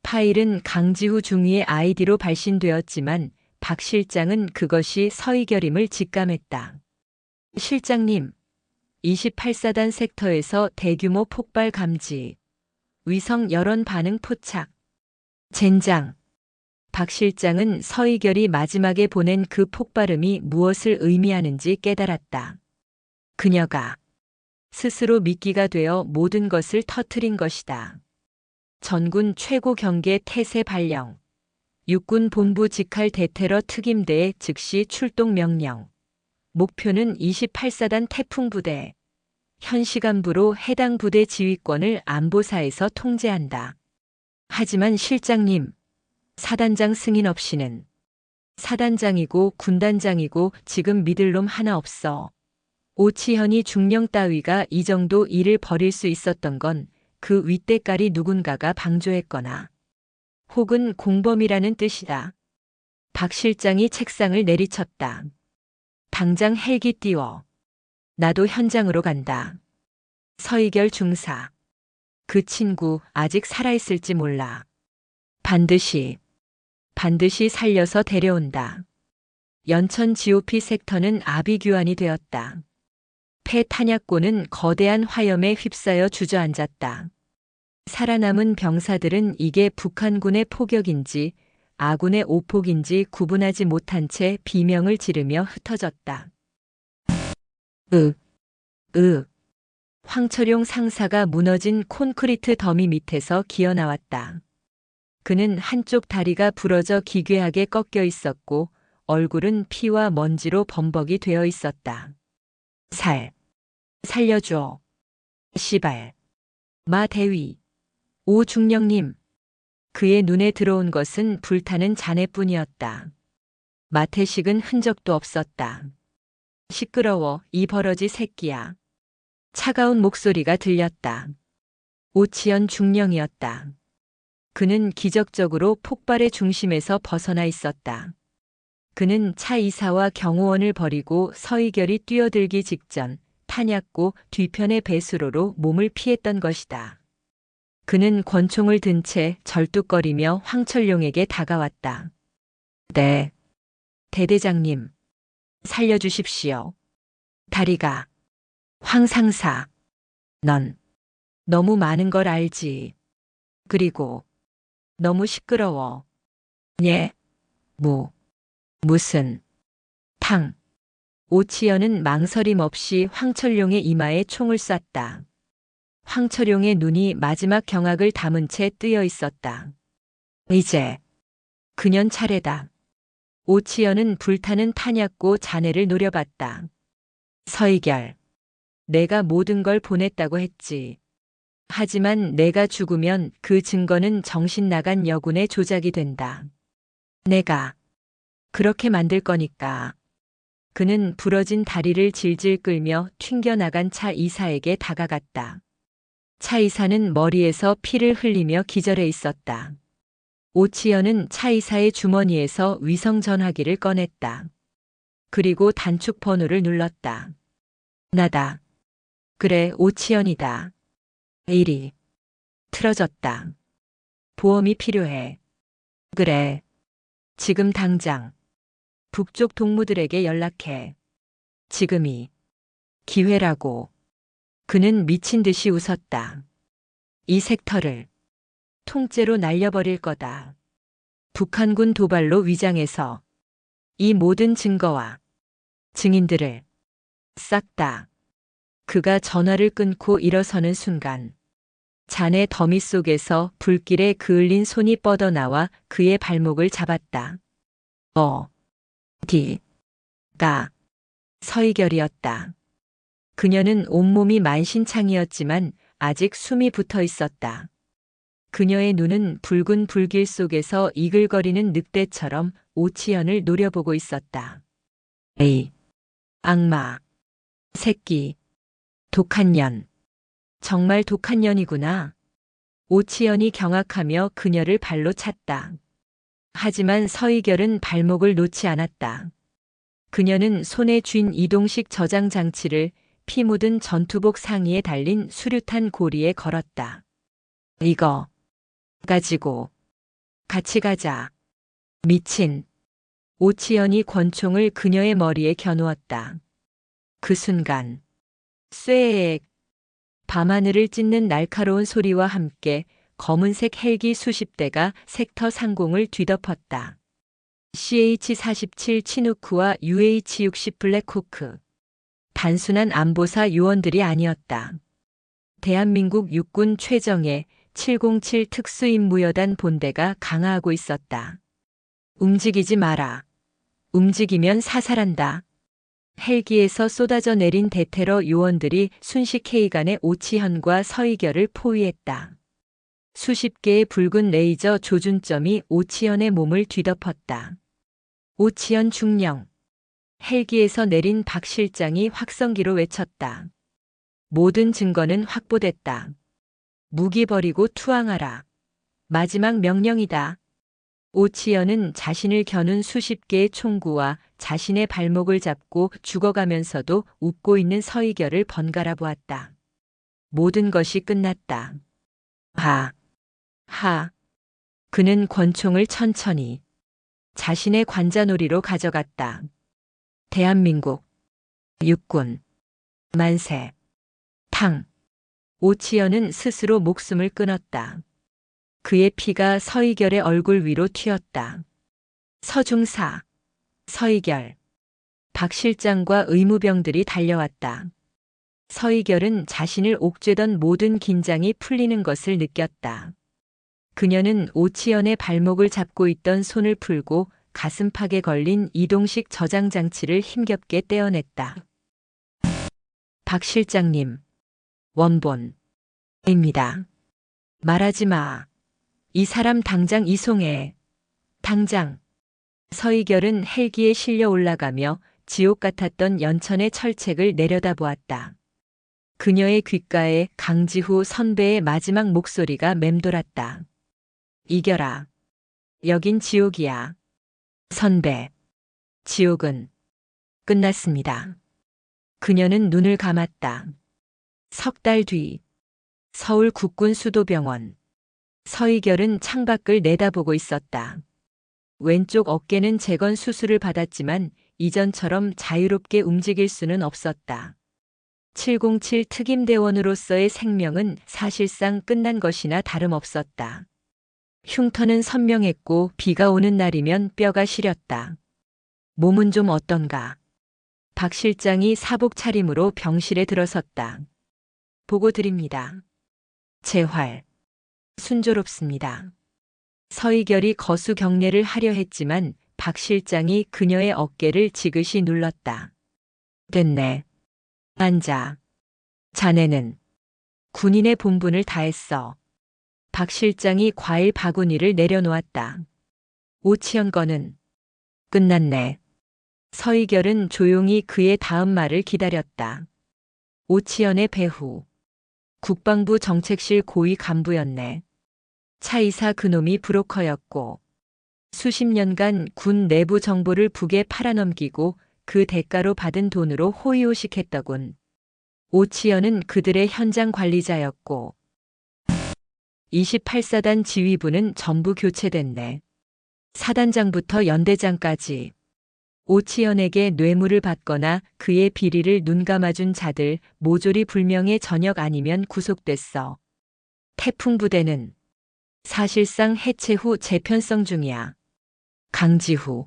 파일은 강지후 중위의 아이디로 발신되었지만 박 실장은 그것이 서희결임을 직감했다. 실장님, 28사단 섹터에서 대규모 폭발 감지. 위성 열원 반응 포착. 젠장. 박 실장은 서희결이 마지막에 보낸 그 폭발음이 무엇을 의미하는지 깨달았다. 그녀가 스스로 미끼가 되어 모든 것을 터뜨린 것이다. 전군 최고 경계 태세 발령. 육군 본부 직할 대테러 특임대의 즉시 출동 명령. 목표는 28사단 태풍부대. 현 시간부로 해당 부대 지휘권을 안보사에서 통제한다. 하지만 실장님, 사단장 승인 없이는. 사단장이고 군단장이고 지금 믿을 놈 하나 없어. 오치현이 중령 따위가 이 정도 일을 벌일 수 있었던 건 그 윗대깔이 누군가가 방조했거나 혹은 공범이라는 뜻이다. 박 실장이 책상을 내리쳤다. 당장 헬기 띄워. 나도 현장으로 간다. 서희결 중사. 그 친구 아직 살아있을지 몰라. 반드시 살려서 데려온다. 연천 GOP 섹터는 아비규환이 되었다. 폐 탄약고는 거대한 화염에 휩싸여 주저앉았다. 살아남은 병사들은 이게 북한군의 포격인지 아군의 오폭인지 구분하지 못한 채 비명을 지르며 흩어졌다. 황철용 상사가 무너진 콘크리트 더미 밑에서 기어나왔다. 그는 한쪽 다리가 부러져 기괴하게 꺾여 있었고 얼굴은 피와 먼지로 범벅이 되어 있었다. 살려줘. 시발. 마 대위. 오 중령님. 그의 눈에 들어온 것은 불타는 잔해뿐이었다. 마태식은 흔적도 없었다. 시끄러워, 이 버러지 새끼야. 차가운 목소리가 들렸다. 오치현 중령이었다. 그는 기적적으로 폭발의 중심에서 벗어나 있었다. 그는 차 이사와 경호원을 버리고 서희결이 뛰어들기 직전 탄약고 뒤편의 배수로로 몸을 피했던 것이다. 그는 권총을 든 채 절뚝거리며 황철용에게 다가왔다. 네. 대대장님. 살려주십시오. 다리가. 황 상사. 넌 너무 많은 걸 알지. 그리고 너무 시끄러워. 예? 무슨, 탕. 오치연은 망설임 없이 황철룡의 이마에 총을 쐈다. 황철룡의 눈이 마지막 경악을 담은 채 뜨여 있었다. 이제 그년 차례다. 오치연은 불타는 탄약고 자네를 노려봤다. 서이결, 내가 모든 걸 보냈다고 했지. 하지만 내가 죽으면 그 증거는 정신 나간 여군의 조작이 된다. 내가 그렇게 만들 거니까. 그는 부러진 다리를 질질 끌며 튕겨나간 차 이사에게 다가갔다. 차 이사는 머리에서 피를 흘리며 기절해 있었다. 오치연은 차 이사의 주머니에서 위성 전화기를 꺼냈다. 그리고 단축 번호를 눌렀다. 나다. 그래, 오치연이다. 일이 틀어졌다. 보험이 필요해. 그래. 지금 당장 북쪽 동무들에게 연락해. 지금이 기회라고. 그는 미친 듯이 웃었다. 이 섹터를 통째로 날려버릴 거다. 북한군 도발로 위장해서 이 모든 증거와 증인들을 싹 다. 그가 전화를 끊고 일어서는 순간 잔의 더미 속에서 불길에 그을린 손이 뻗어나와 그의 발목을 잡았다. 가 서이결이었다. 그녀는 온몸이 만신창이었지만 아직 숨이 붙어 있었다. 그녀의 눈은 붉은 불길 속에서 이글거리는 늑대처럼 오치연을 노려보고 있었다. 에이, 악마, 새끼, 독한 년. 정말 독한 년이구나. 오치연이 경악하며 그녀를 발로 찼다. 하지만 서이결은 발목을 놓지 않았다. 그녀는 손에 쥔 이동식 저장 장치를 피 묻은 전투복 상의에 달린 수류탄 고리에 걸었다. 이거 가지고 같이 가자. 미친. 오치연이 권총을 그녀의 머리에 겨누었다. 그 순간 쇠액 밤하늘을 찢는 날카로운 소리와 함께 검은색 헬기 수십 대가 섹터 상공을 뒤덮었다. CH-47 치누크와 UH-60 블랙호크. 단순한 안보사 요원들이 아니었다. 대한민국 육군 최정예 707 특수임무여단 본대가 강화하고 있었다. 움직이지 마라. 움직이면 사살한다. 헬기에서 쏟아져 내린 대테러 요원들이 순식해이간에 오치현과 서이결을 포위했다. 수십 개의 붉은 레이저 조준점이 오치현의 몸을 뒤덮었다. 오치현 중령. 헬기에서 내린 박 실장이 확성기로 외쳤다. 모든 증거는 확보됐다. 무기 버리고 투항하라. 마지막 명령이다. 오치연은 자신을 겨눈 수십 개의 총구와 자신의 발목을 잡고 죽어가면서도 웃고 있는 서이결을 번갈아 보았다. 모든 것이 끝났다. 하. 그는 권총을 천천히 자신의 관자놀이로 가져갔다. 대한민국 육군 만세. 탕. 오치연은 스스로 목숨을 끊었다. 그의 피가 서이결의 얼굴 위로 튀었다. 서중사, 서이결, 박 실장과 의무병들이 달려왔다. 서이결은 자신을 옥죄던 모든 긴장이 풀리는 것을 느꼈다. 그녀는 오치연의 발목을 잡고 있던 손을 풀고 가슴팍에 걸린 이동식 저장 장치를 힘겹게 떼어냈다. 박 실장님, 원본입니다. 말하지 마. 이 사람 당장 이송해. 당장. 서이결은 헬기에 실려 올라가며 지옥 같았던 연천의 철책을 내려다보았다. 그녀의 귓가에 강지후 선배의 마지막 목소리가 맴돌았다. 이겨라. 여긴 지옥이야. 선배. 지옥은 끝났습니다. 그녀는 눈을 감았다. 석 달 뒤 서울 국군 수도병원. 서이결은 창밖을 내다보고 있었다. 왼쪽 어깨는 재건 수술을 받았지만 이전처럼 자유롭게 움직일 수는 없었다. 707 특임대원으로서의 생명은 사실상 끝난 것이나 다름없었다. 흉터는 선명했고 비가 오는 날이면 뼈가 시렸다. 몸은 좀 어떤가? 박 실장이 사복 차림으로 병실에 들어섰다. 보고 드립니다. 재활. 순조롭습니다. 서희결이 거수 경례를 하려 했지만 박 실장이 그녀의 어깨를 지그시 눌렀다. 됐네. 앉아. 자네는 군인의 본분을 다했어. 박 실장이 과일 바구니를 내려놓았다. 오치현 거는 끝났네. 서희결은 조용히 그의 다음 말을 기다렸다. 오치현의 배후. 국방부 정책실 고위 간부였네. 차이사 그놈이 브로커였고 수십 년간 군 내부 정보를 북에 팔아넘기고 그 대가로 받은 돈으로 호의호식했더군. 오치현은 그들의 현장 관리자였고 28사단 지휘부는 전부 교체됐네. 사단장부터 연대장까지. 오치현에게 뇌물을 받거나 그의 비리를 눈감아준 자들 모조리 불명예 전역 아니면 구속됐어. 태풍부대는 사실상 해체 후 재편성 중이야. 강지후,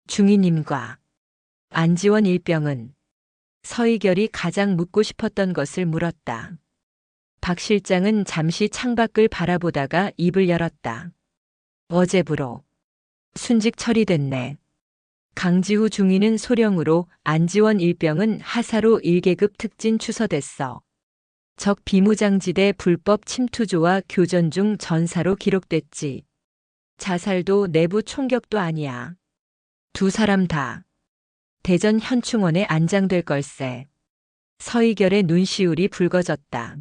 중위님과 안지원 일병은 서희결이 가장 묻고 싶었던 것을 물었다. 박 실장은 잠시 창밖을 바라보다가 입을 열었다. 어제부로 순직 처리됐네. 강지후 중위는 소령으로 안지원 일병은 하사로 1계급 특진 추서됐어. 적 비무장지대 불법 침투조와 교전 중 전사로 기록됐지. 자살도 내부 총격도 아니야. 두 사람 다 대전 현충원에 안장될 걸세. 서희결의 눈시울이 붉어졌다.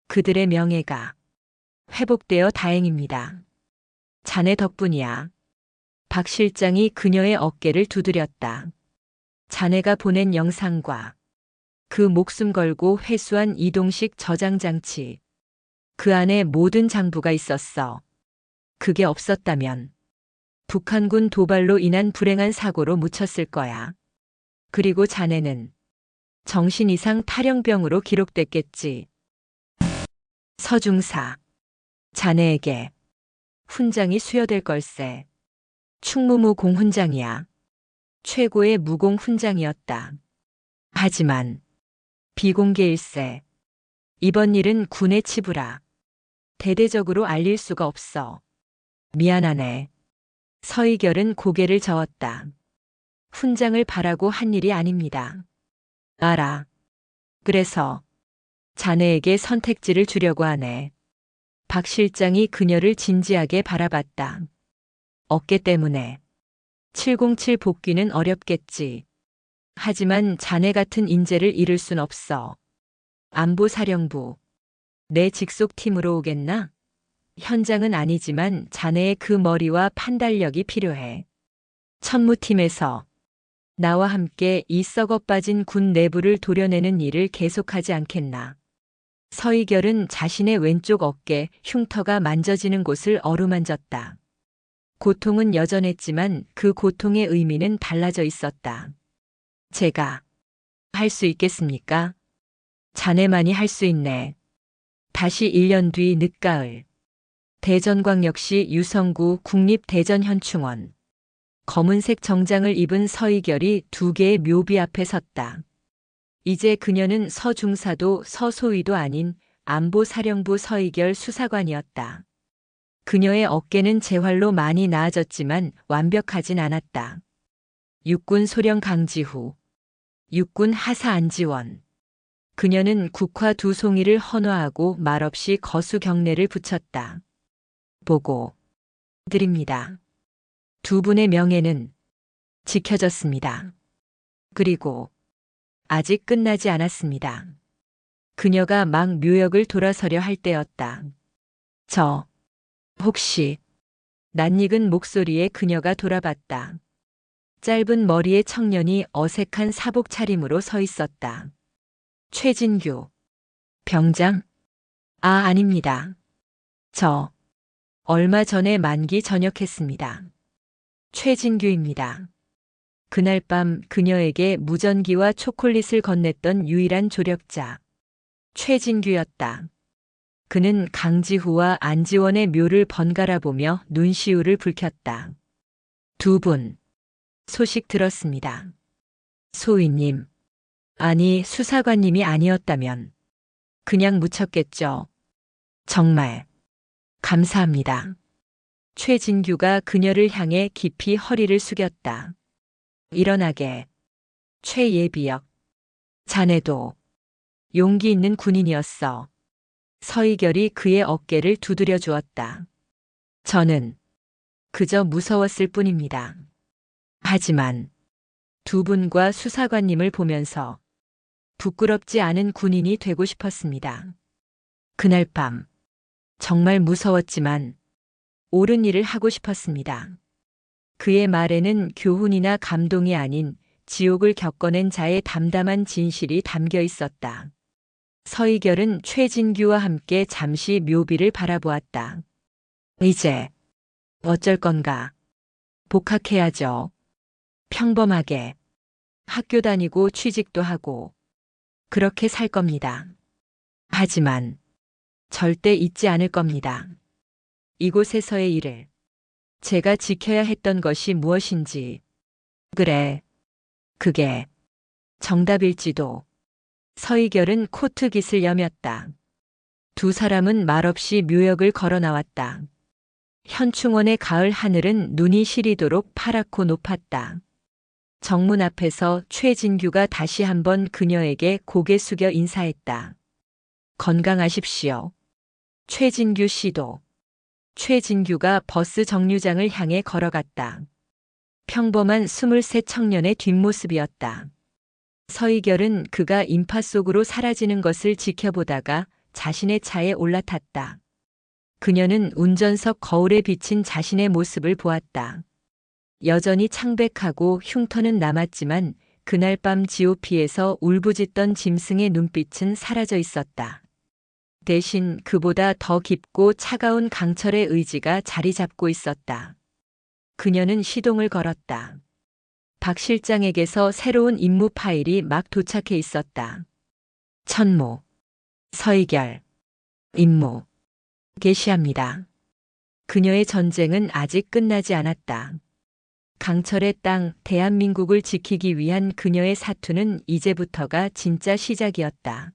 그들의 명예가 회복되어 다행입니다. 자네 덕분이야. 박 실장이 그녀의 어깨를 두드렸다. 자네가 보낸 영상과 그 목숨 걸고 회수한 이동식 저장장치. 그 안에 모든 장부가 있었어. 그게 없었다면 북한군 도발로 인한 불행한 사고로 묻혔을 거야. 그리고 자네는 정신 이상 탈영병으로 기록됐겠지. 서중사. 자네에게 훈장이 수여될 걸세. 충무무 공훈장이야. 최고의 무공 훈장이었다. 하지만 비공개일세. 이번 일은 군의 치부라. 대대적으로 알릴 수가 없어. 미안하네. 서희결은 고개를 저었다. 훈장을 바라고 한 일이 아닙니다. 알아. 그래서 자네에게 선택지를 주려고 하네. 박 실장이 그녀를 진지하게 바라봤다. 어깨 때문에 707 복귀는 어렵겠지. 하지만 자네 같은 인재를 잃을 순 없어. 안보사령부. 내 직속팀으로 오겠나? 현장은 아니지만 자네의 그 머리와 판단력이 필요해. 천무팀에서 나와 함께 이 썩어 빠진 군 내부를 도려내는 일을 계속하지 않겠나. 서희결은 자신의 왼쪽 어깨 흉터가 만져지는 곳을 어루만졌다. 고통은 여전했지만 그 고통의 의미는 달라져 있었다. 제가 할 수 있겠습니까? 자네만이 할 수 있네. 다시 1년 뒤 늦가을. 대전광역시 유성구 국립대전현충원. 검은색 정장을 입은 서희결이 두 개의 묘비 앞에 섰다. 이제 그녀는 서중사도 서소위도 아닌 안보사령부 서희결 수사관이었다. 그녀의 어깨는 재활로 많이 나아졌지만 완벽하진 않았다. 육군 소령 강지후, 육군 하사 안지원. 그녀는 국화 두 송이를 헌화하고 말없이 거수 경례를 붙였다. 보고 드립니다. 두 분의 명예는 지켜졌습니다. 그리고 아직 끝나지 않았습니다. 그녀가 막 묘역을 돌아서려 할 때였다. 혹시 낯익은 목소리에 그녀가 돌아봤다. 짧은 머리의 청년이 어색한 사복 차림으로 서 있었다. 최진규. 병장? 아닙니다. 얼마 전에 만기 전역했습니다. 최진규입니다. 그날 밤 그녀에게 무전기와 초콜릿을 건넸던 유일한 조력자. 최진규였다. 그는 강지후와 안지원의 묘를 번갈아 보며 눈시울을 붉혔다. 두 분. 소식 들었습니다. 소위님. 아니, 수사관님이 아니었다면 그냥 묻혔겠죠. 정말 감사합니다. 최진규가 그녀를 향해 깊이 허리를 숙였다. 일어나게. 최예비역. 자네도 용기 있는 군인이었어. 서희결이 그의 어깨를 두드려 주었다. 저는 그저 무서웠을 뿐입니다. 하지만 두 분과 수사관님을 보면서 부끄럽지 않은 군인이 되고 싶었습니다. 그날 밤 정말 무서웠지만 옳은 일을 하고 싶었습니다. 그의 말에는 교훈이나 감동이 아닌 지옥을 겪어낸 자의 담담한 진실이 담겨 있었다. 서희결은 최진규와 함께 잠시 묘비를 바라보았다. 이제 어쩔 건가? 복학해야죠. 평범하게 학교 다니고 취직도 하고 그렇게 살 겁니다. 하지만 절대 잊지 않을 겁니다. 이곳에서의 일을 제가 지켜야 했던 것이 무엇인지. 그래, 그게 정답일지도. 서희결은 코트깃을 여몄다. 두 사람은 말없이 묘역을 걸어 나왔다. 현충원의 가을 하늘은 눈이 시리도록 파랗고 높았다. 정문 앞에서 최진규가 다시 한번 그녀에게 고개 숙여 인사했다. 건강하십시오. 최진규 씨도. 최진규가 버스 정류장을 향해 걸어갔다. 평범한 23 청년의 뒷모습이었다. 서희결은 그가 인파 속으로 사라지는 것을 지켜보다가 자신의 차에 올라탔다. 그녀는 운전석 거울에 비친 자신의 모습을 보았다. 여전히 창백하고 흉터는 남았지만 그날 밤 GOP에서 울부짖던 짐승의 눈빛은 사라져 있었다. 대신 그보다 더 깊고 차가운 강철의 의지가 자리 잡고 있었다. 그녀는 시동을 걸었다. 박 실장에게서 새로운 임무 파일이 막 도착해 있었다. 천모, 서희결, 임무, 게시합니다. 그녀의 전쟁은 아직 끝나지 않았다. 강철의 땅, 대한민국을 지키기 위한 그녀의 사투는 이제부터가 진짜 시작이었다.